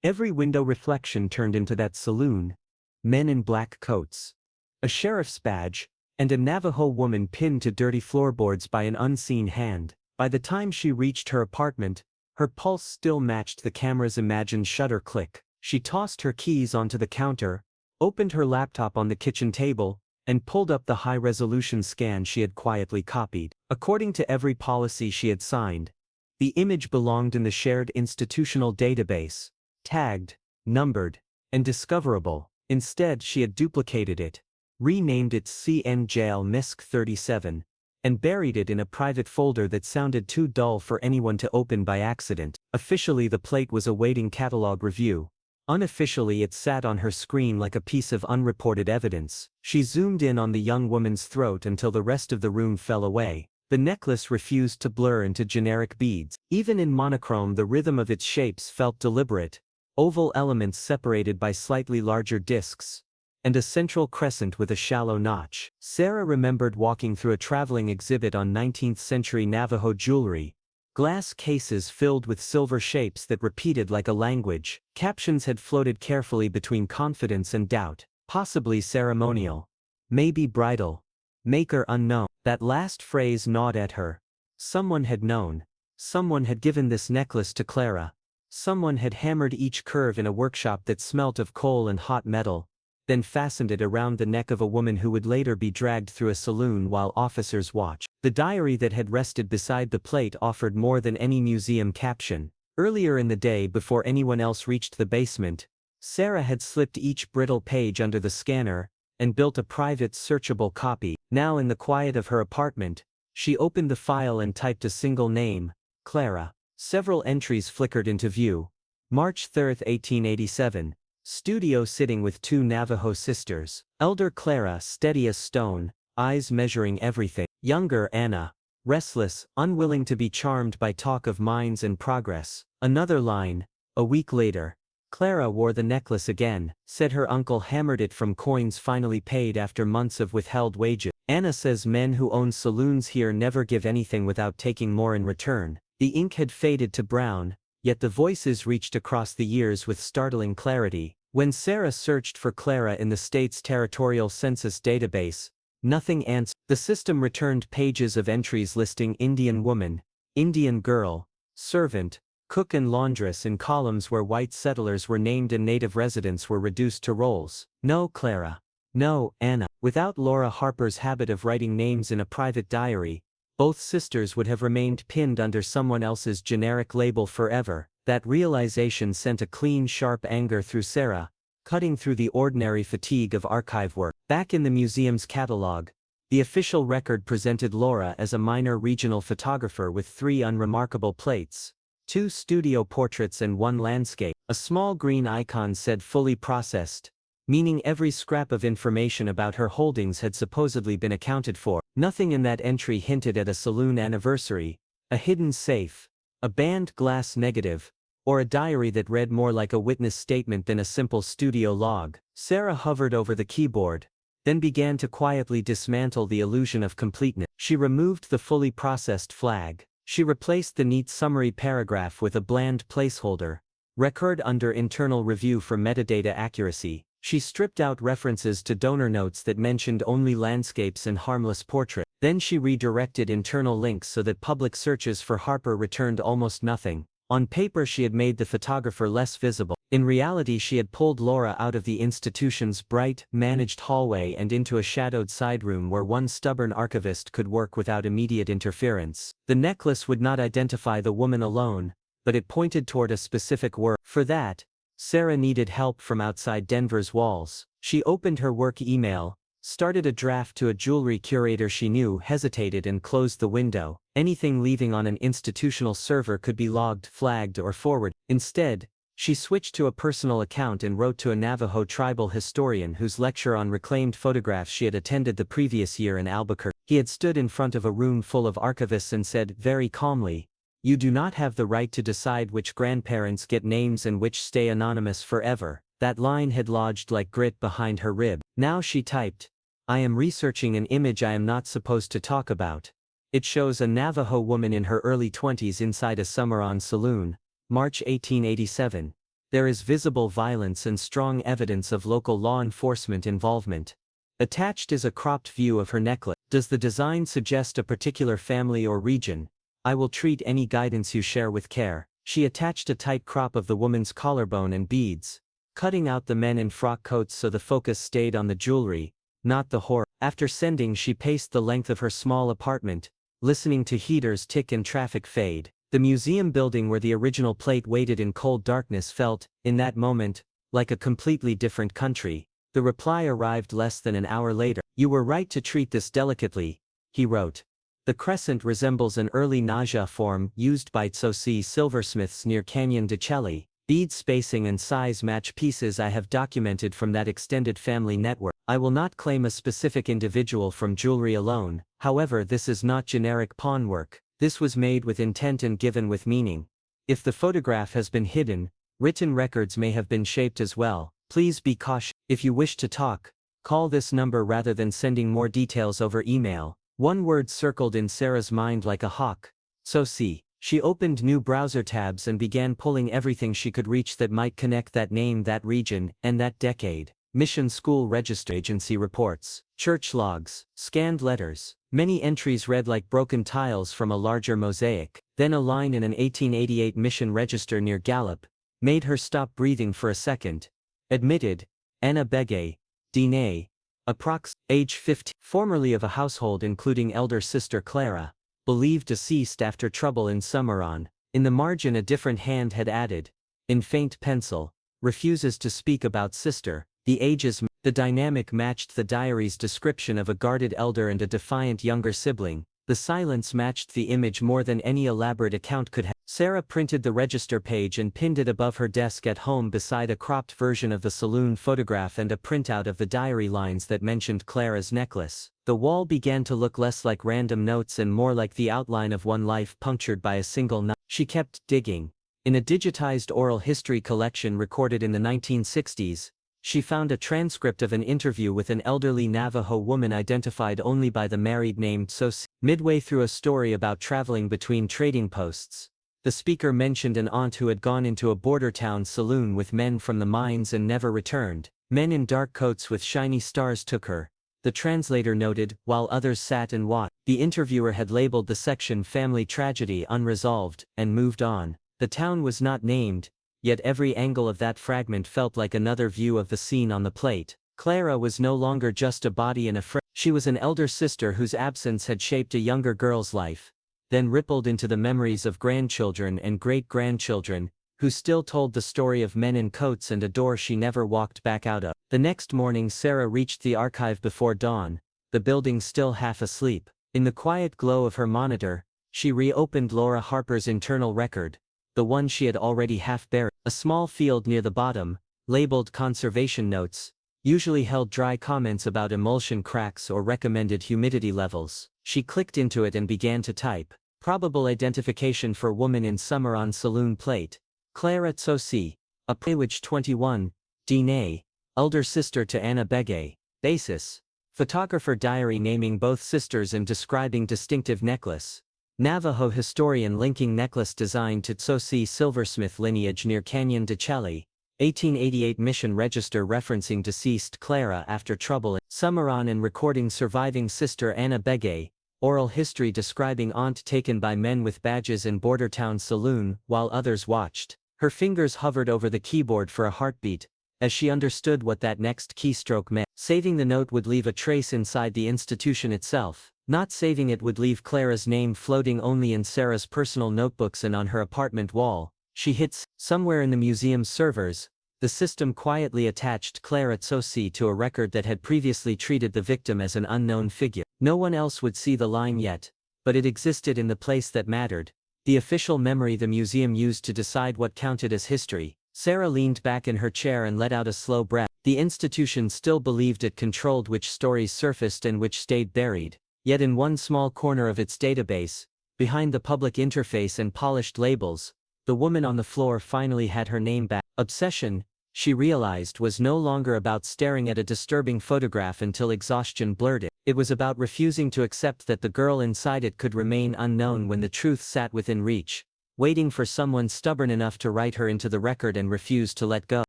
every window reflection turned into that saloon. Men in black coats, a sheriff's badge, and a Navajo woman pinned to dirty floorboards by an unseen hand. By the time she reached her apartment, her pulse still matched the camera's imagined shutter click. She tossed her keys onto the counter, opened her laptop on the kitchen table, and pulled up the high-resolution scan she had quietly copied. According to every policy she had signed, the image belonged in the shared institutional database, tagged, numbered, and discoverable. Instead, she had duplicated it, renamed it CN Jail MISC 37, and buried it in a private folder that sounded too dull for anyone to open by accident. Officially, the plate was awaiting catalog review. Unofficially, it sat on her screen like a piece of unreported evidence. She zoomed in on the young woman's throat until the rest of the room fell away. The necklace refused to blur into generic beads. Even in monochrome, the rhythm of its shapes felt deliberate. Oval elements separated by slightly larger discs, and a central crescent with a shallow notch. Sarah remembered walking through a traveling exhibit on 19th-century Navajo jewelry, Glass cases filled with silver shapes that repeated like a language. Captions had floated carefully between confidence and doubt, possibly ceremonial, maybe bridal, maker unknown. That last phrase gnawed at her. Someone had known. Someone had given this necklace to Clara. Someone had hammered each curve in a workshop that smelt of coal and hot metal, then fastened it around the neck of a woman who would later be dragged through a saloon while officers watched. The diary that had rested beside the plate offered more than any museum caption. Earlier in the day, before anyone else reached the basement, Sarah had slipped each brittle page under the scanner and built a private searchable copy. Now, in the quiet of her apartment, she opened the file and typed a single name, Clara. Several entries flickered into view. March 3, 1887. Studio sitting with two Navajo sisters. Elder Clara, steady as stone, eyes measuring everything. Younger Anna, restless, unwilling to be charmed by talk of mines and progress. Another line. A week later. Clara wore the necklace again, said her uncle hammered it from coins finally paid after months of withheld wages. Anna says men who own saloons here never give anything without taking more in return. The ink had faded to brown, yet the voices reached across the years with startling clarity. When Sarah searched for Clara in the state's territorial census database, nothing answered. The system returned pages of entries listing Indian woman, Indian girl, servant, cook and laundress in columns where white settlers were named and native residents were reduced to roles. No Clara. No Anna. Without Laura Harper's habit of writing names in a private diary, both sisters would have remained pinned under someone else's generic label forever. That realization sent a clean, sharp anger through Sarah, cutting through the ordinary fatigue of archive work. Back in the museum's catalog, the official record presented Laura as a minor regional photographer with 3 unremarkable plates, 2 studio portraits and 1 landscape. A small green icon said fully processed, meaning every scrap of information about her holdings had supposedly been accounted for. Nothing in that entry hinted at a saloon anniversary, a hidden safe, a banned glass negative, or a diary that read more like a witness statement than a simple studio log. Sarah hovered over the keyboard, then began to quietly dismantle the illusion of completeness. She removed the fully processed flag. She replaced the neat summary paragraph with a bland placeholder, record under internal review for metadata accuracy. She stripped out references to donor notes that mentioned only landscapes and harmless portraits. Then she redirected internal links so that public searches for Harper returned almost nothing. On paper she had made the photographer less visible. In reality she had pulled Laura out of the institution's bright, managed hallway and into a shadowed side room where one stubborn archivist could work without immediate interference. The necklace would not identify the woman alone, but it pointed toward a specific work. For that, Sarah needed help from outside Denver's walls. She opened her work email, started a draft to a jewelry curator she knew, hesitated and closed the window. Anything leaving on an institutional server could be logged, flagged or forwarded. Instead, she switched to a personal account and wrote to a Navajo tribal historian whose lecture on reclaimed photographs she had attended the previous year in Albuquerque. He had stood in front of a room full of archivists and said very calmly, "You do not have the right to decide which grandparents get names and which stay anonymous forever." That line had lodged like grit behind her rib. Now she typed, "I am researching an image I am not supposed to talk about. It shows a Navajo woman in her early 20s inside a Cimarron saloon, March 1887. There is visible violence and strong evidence of local law enforcement involvement." Attached is a cropped view of her necklace. Does the design suggest a particular family or region? I will treat any guidance you share with care. She attached a tight crop of the woman's collarbone and beads, cutting out the men in frock coats so the focus stayed on the jewelry, not the horror. After sending, she paced the length of her small apartment, listening to heaters tick and traffic fade. The museum building where the original plate waited in cold darkness felt, in that moment, like a completely different country. The reply arrived less than an hour later. "You were right to treat this delicately," he wrote. "The crescent resembles an early naja form used by Tsosie silversmiths near Canyon de Chelly. Bead spacing and size match pieces I have documented from that extended family network. I will not claim a specific individual from jewelry alone, however this is not generic pawn work. This was made with intent and given with meaning. If the photograph has been hidden, written records may have been shaped as well. Please be cautious. If you wish to talk, call this number rather than sending more details over email." One word circled in Sarah's mind like a hawk. Tsosie. She opened new browser tabs and began pulling everything she could reach that might connect that name, that region, and that decade. Mission school register agency reports, church logs, scanned letters. Many entries read like broken tiles from a larger mosaic. Then a line in an 1888 mission register near Gallup made her stop breathing for a second. Admitted, Anna Begay, Dine, approx. Age 50, formerly of a household including elder sister Clara, believed deceased after trouble in Cimarron. In the margin a different hand had added, in faint pencil, refuses to speak about sister. The ages, the dynamic matched the diary's description of a guarded elder and a defiant younger sibling. The silence matched the image more than any elaborate account could have. Sarah printed the register page and pinned it above her desk at home beside a cropped version of the saloon photograph and a printout of the diary lines that mentioned Clara's necklace. The wall began to look less like random notes and more like the outline of one life punctured by a single knife. She kept digging. In a digitized oral history collection recorded in the 1960s, she found a transcript of an interview with an elderly Navajo woman identified only by the married name Tsosie. Midway through a story about traveling between trading posts, the speaker mentioned an aunt who had gone into a border town saloon with men from the mines and never returned. Men in dark coats with shiny stars took her, the translator noted, while others sat and watched. The interviewer had labeled the section Family Tragedy Unresolved, and moved on. The town was not named, yet every angle of that fragment felt like another view of the scene on the plate. Clara was no longer just a body in a frame. She was an elder sister whose absence had shaped a younger girl's life, then rippled into the memories of grandchildren and great-grandchildren, who still told the story of men in coats and a door she never walked back out of. The next morning Sarah reached the archive before dawn, the building still half asleep. In the quiet glow of her monitor, she reopened Laura Harper's internal record, the one she had already half buried. A small field near the bottom, labeled Conservation Notes, usually held dry comments about emulsion cracks or recommended humidity levels. She clicked into it and began to type. Probable identification for woman in Cimarron saloon plate. Clara Tsosie, age 21, Dine, elder sister to Anna Begay. Basis. Photographer diary naming both sisters and describing distinctive necklace. Navajo historian linking necklace design to Tsosie silversmith lineage near Canyon de Chelly. 1888 mission register referencing deceased Clara after trouble in Cimarron and recording surviving sister Anna Begay. Oral history describing aunt taken by men with badges in border town saloon while others watched. Her fingers hovered over the keyboard for a heartbeat, as she understood what that next keystroke meant. Saving the note would leave a trace inside the institution itself. Not saving it would leave Clara's name floating only in Sarah's personal notebooks and on her apartment wall. She hit somewhere in the museum's servers. The system quietly attached Clara Tsosie to a record that had previously treated the victim as an unknown figure. No one else would see the line yet, but it existed in the place that mattered, the official memory the museum used to decide what counted as history. Sarah leaned back in her chair and let out a slow breath. The institution still believed it controlled which stories surfaced and which stayed buried. Yet in one small corner of its database, behind the public interface and polished labels, the woman on the floor finally had her name back. Obsession, she realized, was no longer about staring at a disturbing photograph until exhaustion blurred it. It was about refusing to accept that the girl inside it could remain unknown when the truth sat within reach, waiting for someone stubborn enough to write her into the record and refuse to let go.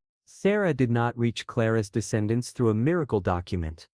Sarah did not reach Clara's descendants through a miracle document.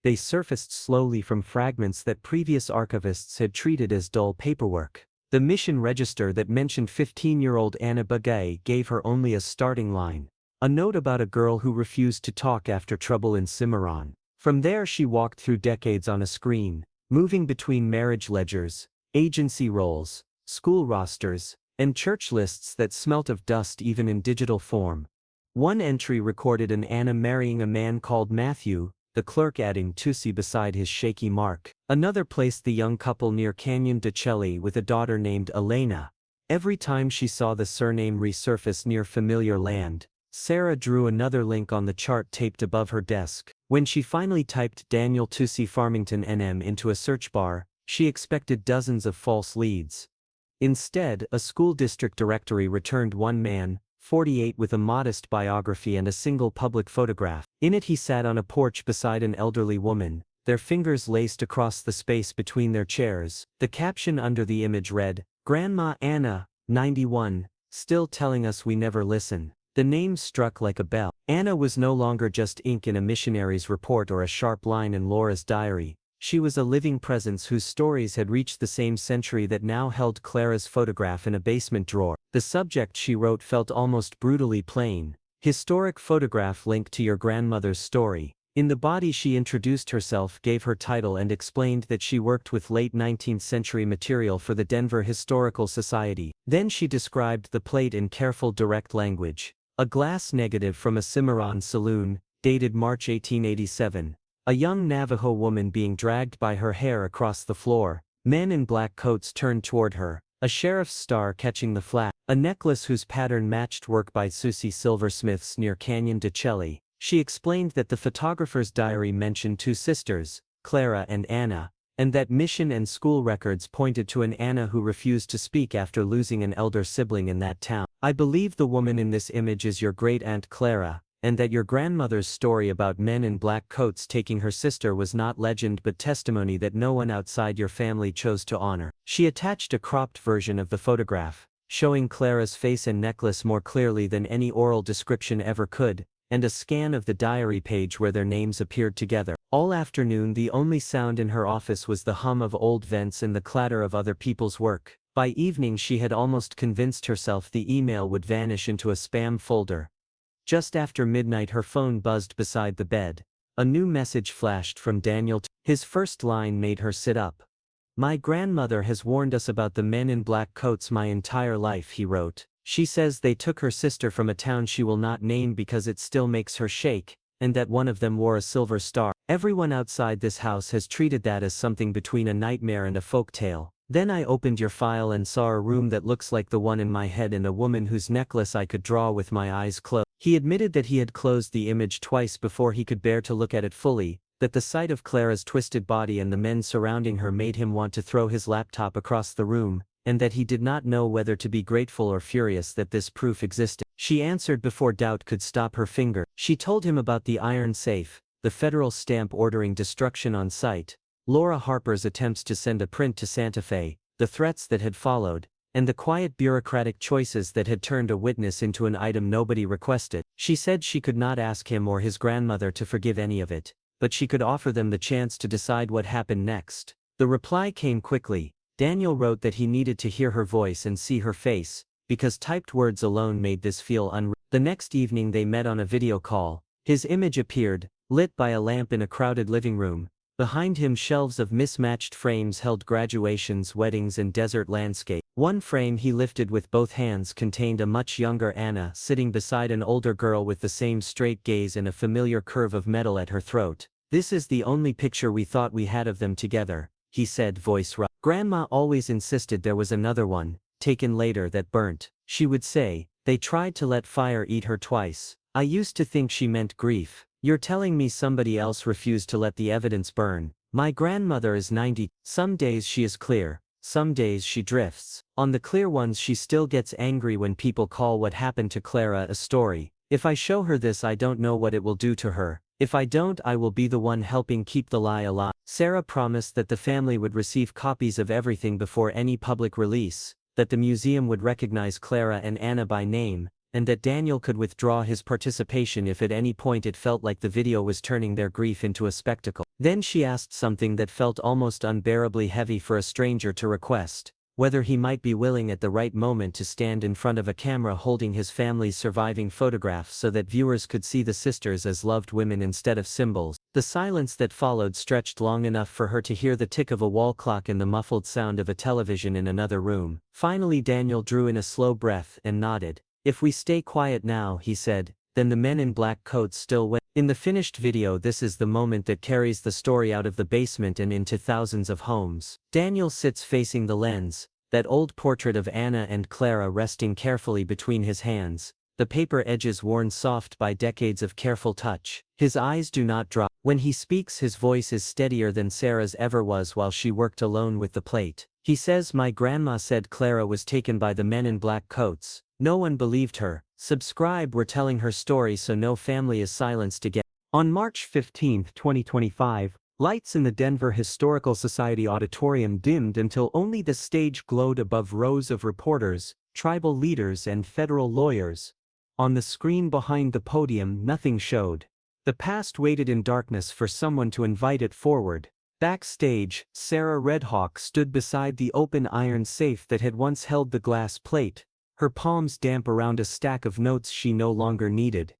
They surfaced slowly from fragments that previous archivists had treated as dull paperwork. The mission register that mentioned 15-year-old Anna Begay gave her only a starting line, a note about a girl who refused to talk after trouble in Cimarron. From there she walked through decades on a screen, moving between marriage ledgers, agency roles, school rosters, and church lists that smelt of dust even in digital form. One entry recorded an Anna marrying a man called Matthew, the clerk adding Tsosie beside his shaky mark. Another placed the young couple near Canyon de Chelly with a daughter named Elena. Every time she saw the surname resurface near familiar land, Sarah drew another link on the chart taped above her desk. When she finally typed Daniel Tsosie Farmington NM into a search bar, she expected dozens of false leads. Instead, a school district directory returned one man, 48, with a modest biography and a single public photograph. In it he sat on a porch beside an elderly woman, their fingers laced across the space between their chairs. The caption under the image read, Grandma Anna, 91, still telling us we never listen. The name struck like a bell. Anna was no longer just ink in a missionary's report or a sharp line in Laura's diary. She was a living presence whose stories had reached the same century that now held Clara's photograph in a basement drawer. The subject she wrote felt almost brutally plain. Historic photograph linked to your grandmother's story. In the body she introduced herself, gave her title and explained that she worked with late 19th century material for the Denver Historical Society. Then she described the plate in careful direct language. A glass negative from a Cimarron saloon, dated March 1887. A young Navajo woman being dragged by her hair across the floor. Men in black coats turned toward her. A sheriff's star catching the flash. A necklace whose pattern matched work by Tsosie silversmiths near Canyon de Chelly. She explained that the photographer's diary mentioned two sisters, Clara and Anna, and that mission and school records pointed to an Anna who refused to speak after losing an elder sibling in that town. I believe the woman in this image is your great-aunt Clara, and that your grandmother's story about men in black coats taking her sister was not legend but testimony that no one outside your family chose to honor. She attached a cropped version of the photograph, showing Clara's face and necklace more clearly than any oral description ever could, and a scan of the diary page where their names appeared together. All afternoon the only sound in her office was the hum of old vents and the clatter of other people's work. By evening she had almost convinced herself the email would vanish into a spam folder. Just after midnight her phone buzzed beside the bed. A new message flashed from Daniel. His first line made her sit up. "My grandmother has warned us about the men in black coats my entire life," he wrote. "She says they took her sister from a town she will not name because it still makes her shake, and that one of them wore a silver star. Everyone outside this house has treated that as something between a nightmare and a folk tale. Then I opened your file and saw a room that looks like the one in my head and a woman whose necklace I could draw with my eyes closed." He admitted that he had closed the image twice before he could bear to look at it fully, that the sight of Clara's twisted body and the men surrounding her made him want to throw his laptop across the room, and that he did not know whether to be grateful or furious that this proof existed. She answered before doubt could stop her finger. She told him about the iron safe, the federal stamp ordering destruction on sight, Laura Harper's attempts to send a print to Santa Fe, the threats that had followed, and the quiet bureaucratic choices that had turned a witness into an item nobody requested. She said she could not ask him or his grandmother to forgive any of it, but she could offer them the chance to decide what happened next. The reply came quickly. Daniel wrote that he needed to hear her voice and see her face, because typed words alone made this feel unreal. The next evening they met on a video call. His image appeared, lit by a lamp in a crowded living room. Behind him shelves of mismatched frames held graduations, weddings and desert landscape. One frame he lifted with both hands contained a much younger Anna sitting beside an older girl with the same straight gaze and a familiar curve of metal at her throat. "This is the only picture we thought we had of them together," he said, voice rough. "Grandma always insisted there was another one, taken later, that burnt. She would say, they tried to let fire eat her twice. I used to think she meant grief. You're telling me somebody else refused to let the evidence burn. My grandmother is 90. Some days she is clear, some days she drifts. On the clear ones she still gets angry when people call what happened to Clara a story. If I show her this I don't know what it will do to her. If I don't I will be the one helping keep the lie alive." Sarah promised that the family would receive copies of everything before any public release, that the museum would recognize Clara and Anna by name, and that Daniel could withdraw his participation if at any point it felt like the video was turning their grief into a spectacle. Then she asked something that felt almost unbearably heavy for a stranger to request, whether he might be willing at the right moment to stand in front of a camera holding his family's surviving photographs so that viewers could see the sisters as loved women instead of symbols. The silence that followed stretched long enough for her to hear the tick of a wall clock and the muffled sound of a television in another room. Finally Daniel drew in a slow breath and nodded. "If we stay quiet now," he said, "then the men in black coats still win." In the finished video this is the moment that carries the story out of the basement and into thousands of homes. Daniel sits facing the lens, that old portrait of Anna and Clara resting carefully between his hands, the paper edges worn soft by decades of careful touch. His eyes do not drop. When he speaks his voice is steadier than Sarah's ever was while she worked alone with the plate. He says, "My grandma said Clara was taken by the men in black coats. No one believed her. Subscribe, we're telling her story so no family is silenced again." On March 15, 2025, Lights in the Denver Historical Society auditorium dimmed until only the stage glowed above rows of reporters, tribal leaders and federal lawyers. On the screen behind the podium nothing showed. The past waited in darkness for someone to invite it forward. Backstage, Sarah Redhawk stood beside the open iron safe that had once held the glass plate, her palms damp around a stack of notes she no longer needed.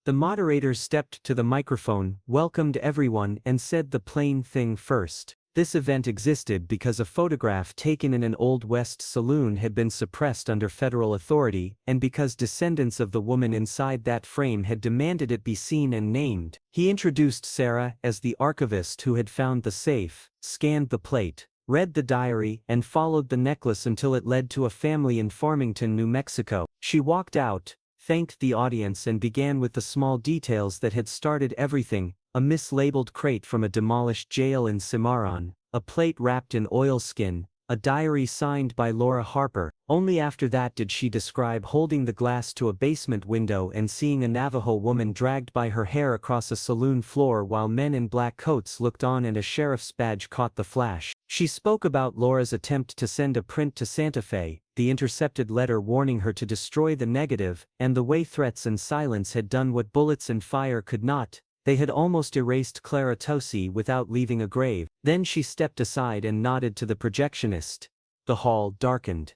The moderator stepped to the microphone, welcomed everyone and said the plain thing first. This event existed because a photograph taken in an Old West saloon had been suppressed under federal authority, and because descendants of the woman inside that frame had demanded it be seen and named. He introduced Sarah as the archivist who had found the safe, scanned the plate, read the diary, and followed the necklace until it led to a family in Farmington, New Mexico. She walked out, thanked the audience and began with the small details that had started everything: a mislabeled crate from a demolished jail in Cimarron, a plate wrapped in oilskin, a diary signed by Laura Harper. Only after that did she describe holding the glass to a basement window and seeing a Navajo woman dragged by her hair across a saloon floor while men in black coats looked on and a sheriff's badge caught the flash. She spoke about Laura's attempt to send a print to Santa Fe, the intercepted letter warning her to destroy the negative, and the way threats and silence had done what bullets and fire could not. They had almost erased Clara Tsosie without leaving a grave. Then she stepped aside and nodded to the projectionist. The hall darkened.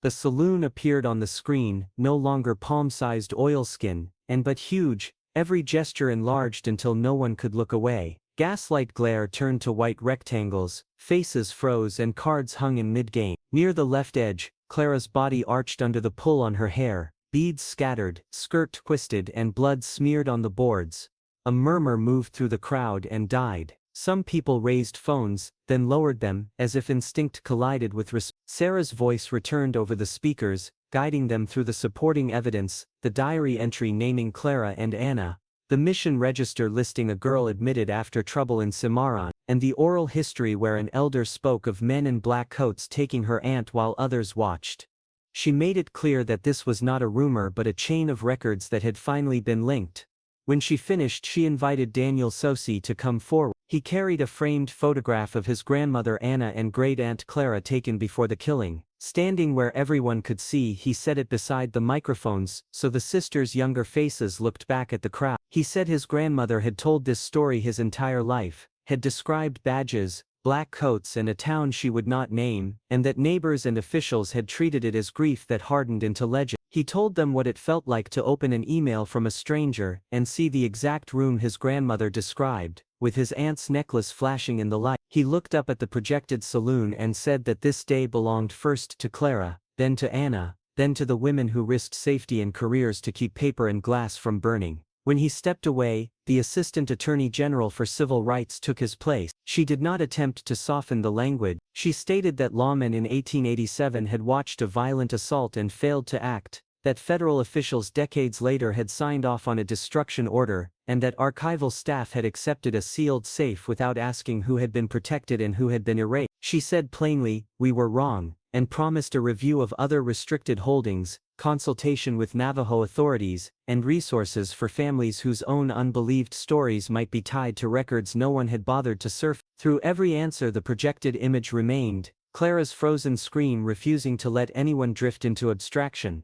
The saloon appeared on the screen, no longer palm-sized oilskin, but huge, every gesture enlarged until no one could look away. Gaslight glare turned to white rectangles, faces froze and cards hung in mid-game. Near the left edge, Clara's body arched under the pull on her hair, beads scattered, skirt twisted and blood smeared on the boards. A murmur moved through the crowd and died. Some people raised phones, then lowered them, as if instinct collided with respect. Sarah's voice returned over the speakers, guiding them through the supporting evidence: the diary entry naming Clara and Anna, the mission register listing a girl admitted after trouble in Cimarron, and the oral history where an elder spoke of men in black coats taking her aunt while others watched. She made it clear that this was not a rumor but a chain of records that had finally been linked. When she finished, she invited Daniel Tsosie to come forward. He carried a framed photograph of his grandmother Anna and great-aunt Clara taken before the killing. Standing where everyone could see, he set it beside the microphones, so the sisters' younger faces looked back at the crowd. He said his grandmother had told this story his entire life, had described badges, black coats and a town she would not name, and that neighbors and officials had treated it as grief that hardened into legend. He told them what it felt like to open an email from a stranger and see the exact room his grandmother described, with his aunt's necklace flashing in the light. He looked up at the projected saloon and said that this day belonged first to Clara, then to Anna, then to the women who risked safety and careers to keep paper and glass from burning. When he stepped away, the Assistant Attorney General for Civil Rights took his place. She did not attempt to soften the language. She stated that lawmen in 1887 had watched a violent assault and failed to act, that federal officials decades later had signed off on a destruction order, and that archival staff had accepted a sealed safe without asking who had been protected and who had been erased. She said plainly, "We were wrong," and promised a review of other restricted holdings, consultation with Navajo authorities, and resources for families whose own unbelieved stories might be tied to records no one had bothered to surf. Through every answer the projected image remained, Clara's frozen scream refusing to let anyone drift into abstraction.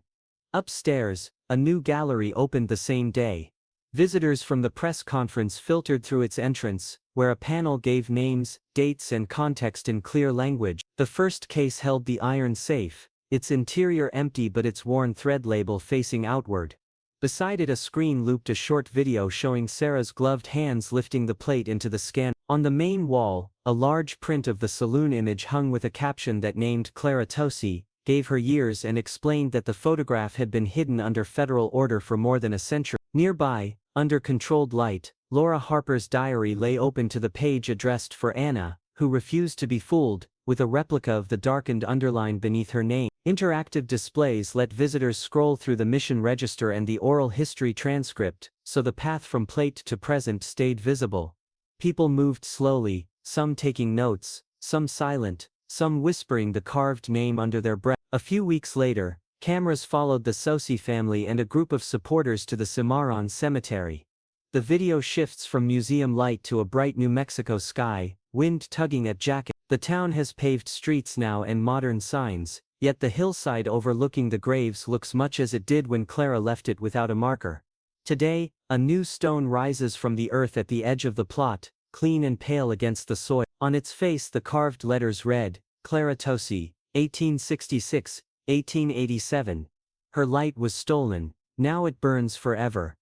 Upstairs, a new gallery opened the same day. Visitors from the press conference filtered through its entrance, where a panel gave names, dates and context in clear language. The first case held the iron safe, its interior empty but its worn thread label facing outward. Beside it a screen looped a short video showing Sarah's gloved hands lifting the plate into the scanner. On the main wall, a large print of the saloon image hung with a caption that named Clara Tsosie, gave her years and explained that the photograph had been hidden under federal order for more than a century. Nearby, under controlled light, Laura Harper's diary lay open to the page addressed for Anna, who refused to be fooled, with a replica of the darkened underline beneath her name. Interactive displays let visitors scroll through the mission register and the oral history transcript, so the path from plate to present stayed visible. People moved slowly, some taking notes, some silent, some whispering the carved name under their breath. A few weeks later, cameras followed the Tsosie family and a group of supporters to the Cimarron cemetery. The video shifts from museum light to a bright New Mexico sky, wind tugging at jacket. The town has paved streets now and modern signs, yet the hillside overlooking the graves looks much as it did when Clara left it without a marker. Today, a new stone rises from the earth at the edge of the plot, clean and pale against the soil. On its face the carved letters read, Clara Tsosie, 1866, 1887. Her light was stolen, now it burns forever.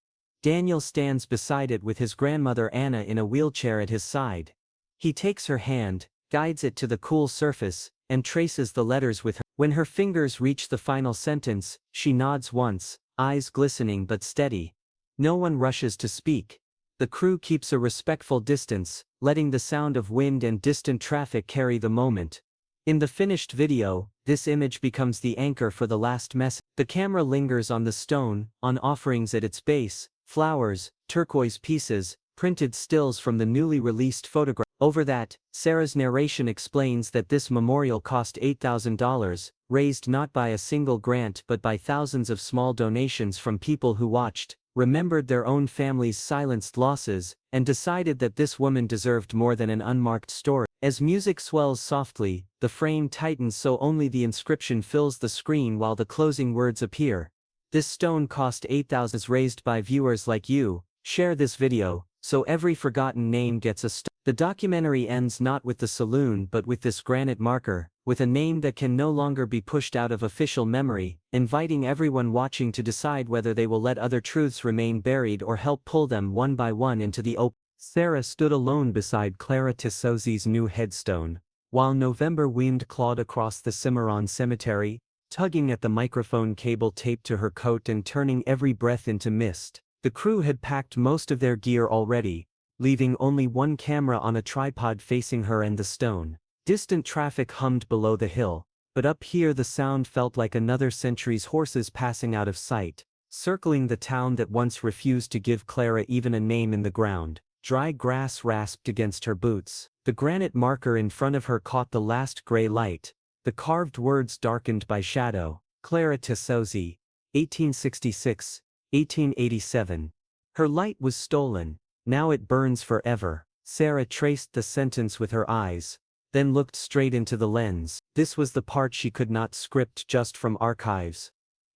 Daniel stands beside it with his grandmother Anna in a wheelchair at his side. He takes her hand, guides it to the cool surface, and traces the letters with her. When her fingers reach the final sentence, she nods once, eyes glistening but steady. No one rushes to speak. The crew keeps a respectful distance, letting the sound of wind and distant traffic carry the moment. In the finished video, this image becomes the anchor for the last message. The camera lingers on the stone, on offerings at its base, flowers, turquoise pieces, printed stills from the newly released photograph. Over that, Sarah's narration explains that this memorial cost $8,000, raised not by a single grant but by thousands of small donations from people who watched, remembered their own family's silenced losses, and decided that this woman deserved more than an unmarked story. As music swells softly, the frame tightens so only the inscription fills the screen while the closing words appear. This stone cost $8,000, raised by viewers like you. Share this video, so every forgotten name gets a star. The documentary ends not with the saloon but with this granite marker, with a name that can no longer be pushed out of official memory, inviting everyone watching to decide whether they will let other truths remain buried or help pull them one by one into the open. Sarah stood alone beside Clara Tsosie's new headstone, while November wind clawed across the Cimarron cemetery, tugging at the microphone cable taped to her coat and turning every breath into mist. The crew had packed most of their gear already, leaving only one camera on a tripod facing her and the stone. Distant traffic hummed below the hill, but up here the sound felt like another century's horses passing out of sight, circling the town that once refused to give Clara even a name in the ground. Dry grass rasped against her boots. The granite marker in front of her caught the last gray light, the carved words darkened by shadow. Clara Tsosie, 1866, 1887. Her light was stolen, now it burns forever. Sarah traced the sentence with her eyes, then looked straight into the lens. This was the part she could not script just from archives.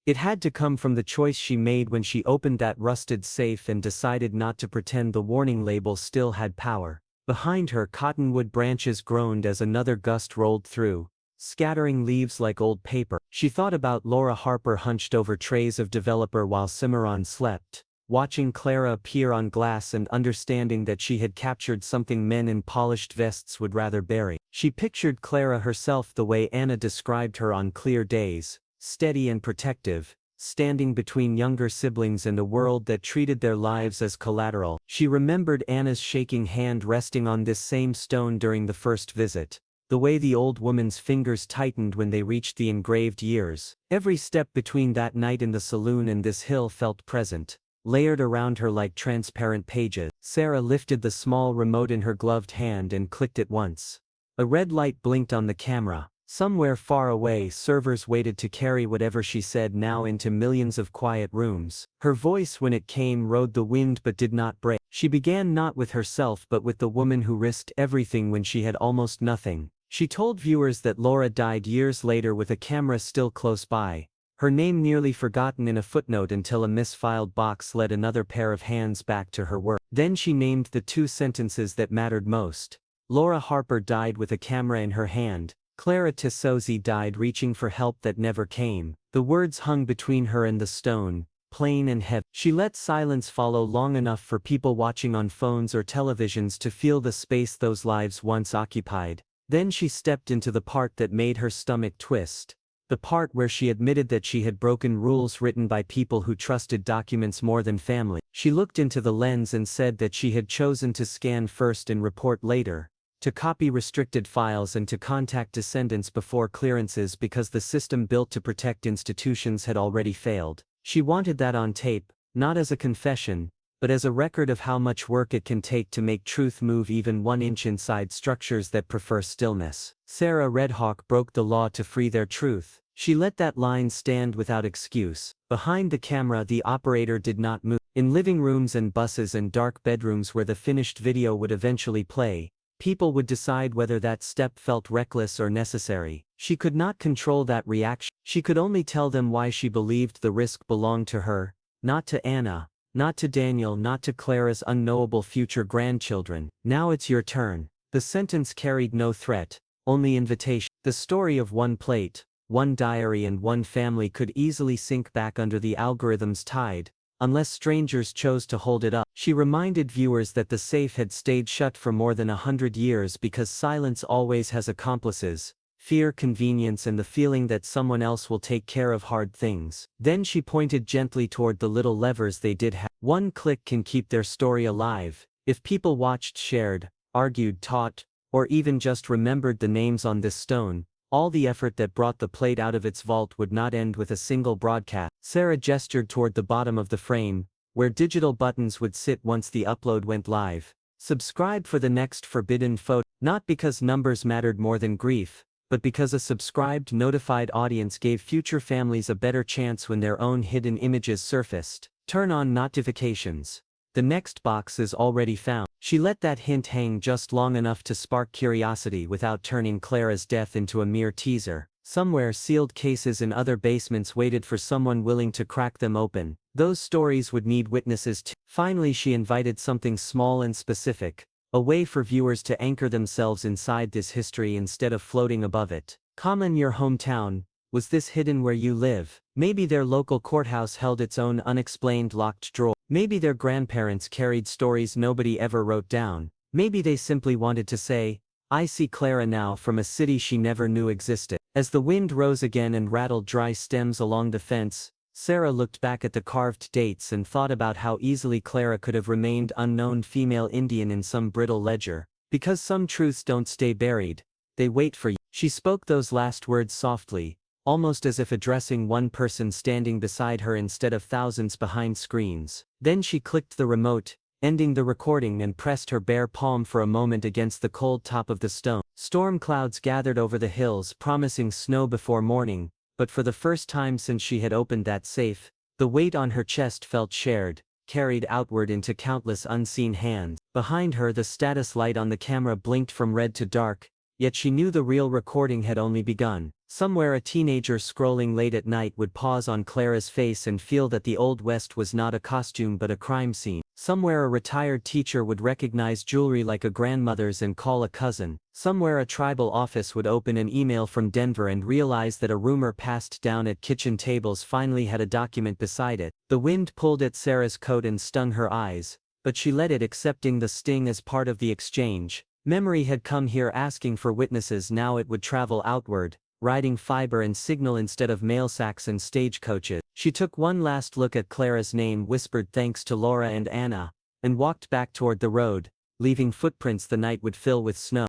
It had to come from the choice she made when she opened that rusted safe and decided not to pretend the warning label still had power. Behind her, cottonwood branches groaned as another gust rolled through, scattering leaves like old paper. She thought about Laura Harper hunched over trays of developer while Cimarron slept, watching Clara appear on glass and understanding that she had captured something men in polished vests would rather bury. She pictured Clara herself the way Anna described her on clear days, steady and protective, standing between younger siblings and a world that treated their lives as collateral. She remembered Anna's shaking hand resting on this same stone during the first visit, the way the old woman's fingers tightened when they reached the engraved years. Every step between that night in the saloon and this hill felt present, layered around her like transparent pages. Sarah lifted the small remote in her gloved hand and clicked it once. A red light blinked on the camera. Somewhere far away, servers waited to carry whatever she said now into millions of quiet rooms. Her voice when it came rode the wind but did not break. She began not with herself but with the woman who risked everything when she had almost nothing. She told viewers that Laura died years later with a camera still close by, her name nearly forgotten in a footnote until a misfiled box led another pair of hands back to her work. Then she named the two sentences that mattered most. Laura Harper died with a camera in her hand. Clara Tsosie died reaching for help that never came. The words hung between her and the stone, plain and heavy. She let silence follow long enough for people watching on phones or televisions to feel the space those lives once occupied. Then she stepped into the part that made her stomach twist. The part where she admitted that she had broken rules written by people who trusted documents more than family. She looked into the lens and said that she had chosen to scan first and report later, to copy restricted files and to contact descendants before clearances because the system built to protect institutions had already failed. She wanted that on tape, not as a confession, but as a record of how much work it can take to make truth move even 1 inch inside structures that prefer stillness. Sarah Redhawk broke the law to free their truth. She let that line stand without excuse. Behind the camera, the operator did not move. In living rooms and buses and dark bedrooms where the finished video would eventually play, people would decide whether that step felt reckless or necessary. She could not control that reaction. She could only tell them why she believed the risk belonged to her, not to Anna, not to Daniel, not to Clara's unknowable future grandchildren. Now it's your turn. The sentence carried no threat, only invitation. The story of one plate, one diary and one family could easily sink back under the algorithm's tide, unless strangers chose to hold it up. She reminded viewers that the safe had stayed shut for more than 100 years because silence always has accomplices: fear, convenience, and the feeling that someone else will take care of hard things. Then she pointed gently toward the little levers they did have. One click can keep their story alive. If people watched, shared, argued, taught, or even just remembered the names on this stone, all the effort that brought the plate out of its vault would not end with a single broadcast. Sarah gestured toward the bottom of the frame, where digital buttons would sit once the upload went live. Subscribe for the next forbidden photo. Not because numbers mattered more than grief, but because a subscribed, notified audience gave future families a better chance when their own hidden images surfaced. Turn on notifications. The next box is already found. She let that hint hang just long enough to spark curiosity without turning Clara's death into a mere teaser. Somewhere sealed cases in other basements waited for someone willing to crack them open. Those stories would need witnesses too. Finally she invited something small and specific, a way for viewers to anchor themselves inside this history instead of floating above it. Come in your hometown. Was this hidden where you live? Maybe their local courthouse held its own unexplained locked drawer. Maybe their grandparents carried stories nobody ever wrote down. Maybe they simply wanted to say, "I see Clara now," from a city she never knew existed. As the wind rose again and rattled dry stems along the fence, Sarah looked back at the carved dates and thought about how easily Clara could have remained unknown female Indian in some brittle ledger. Because some truths don't stay buried, they wait for you. She spoke those last words softly, almost as if addressing one person standing beside her instead of thousands behind screens. Then she clicked the remote, ending the recording, and pressed her bare palm for a moment against the cold top of the stone. Storm clouds gathered over the hills, promising snow before morning, but for the first time since she had opened that safe, the weight on her chest felt shared, carried outward into countless unseen hands. Behind her the status light on the camera blinked from red to dark, yet she knew the real recording had only begun. Somewhere a teenager scrolling late at night would pause on Clara's face and feel that the Old West was not a costume but a crime scene. Somewhere a retired teacher would recognize jewelry like a grandmother's and call a cousin. Somewhere a tribal office would open an email from Denver and realize that a rumor passed down at kitchen tables finally had a document beside it. The wind pulled at Sarah's coat and stung her eyes, but she let it, accepting the sting as part of the exchange. Memory had come here asking for witnesses, now it would travel outward, riding fiber and signal instead of mail sacks and stagecoaches. She took one last look at Clara's name, whispered thanks to Laura and Anna, and walked back toward the road, leaving footprints the night would fill with snow.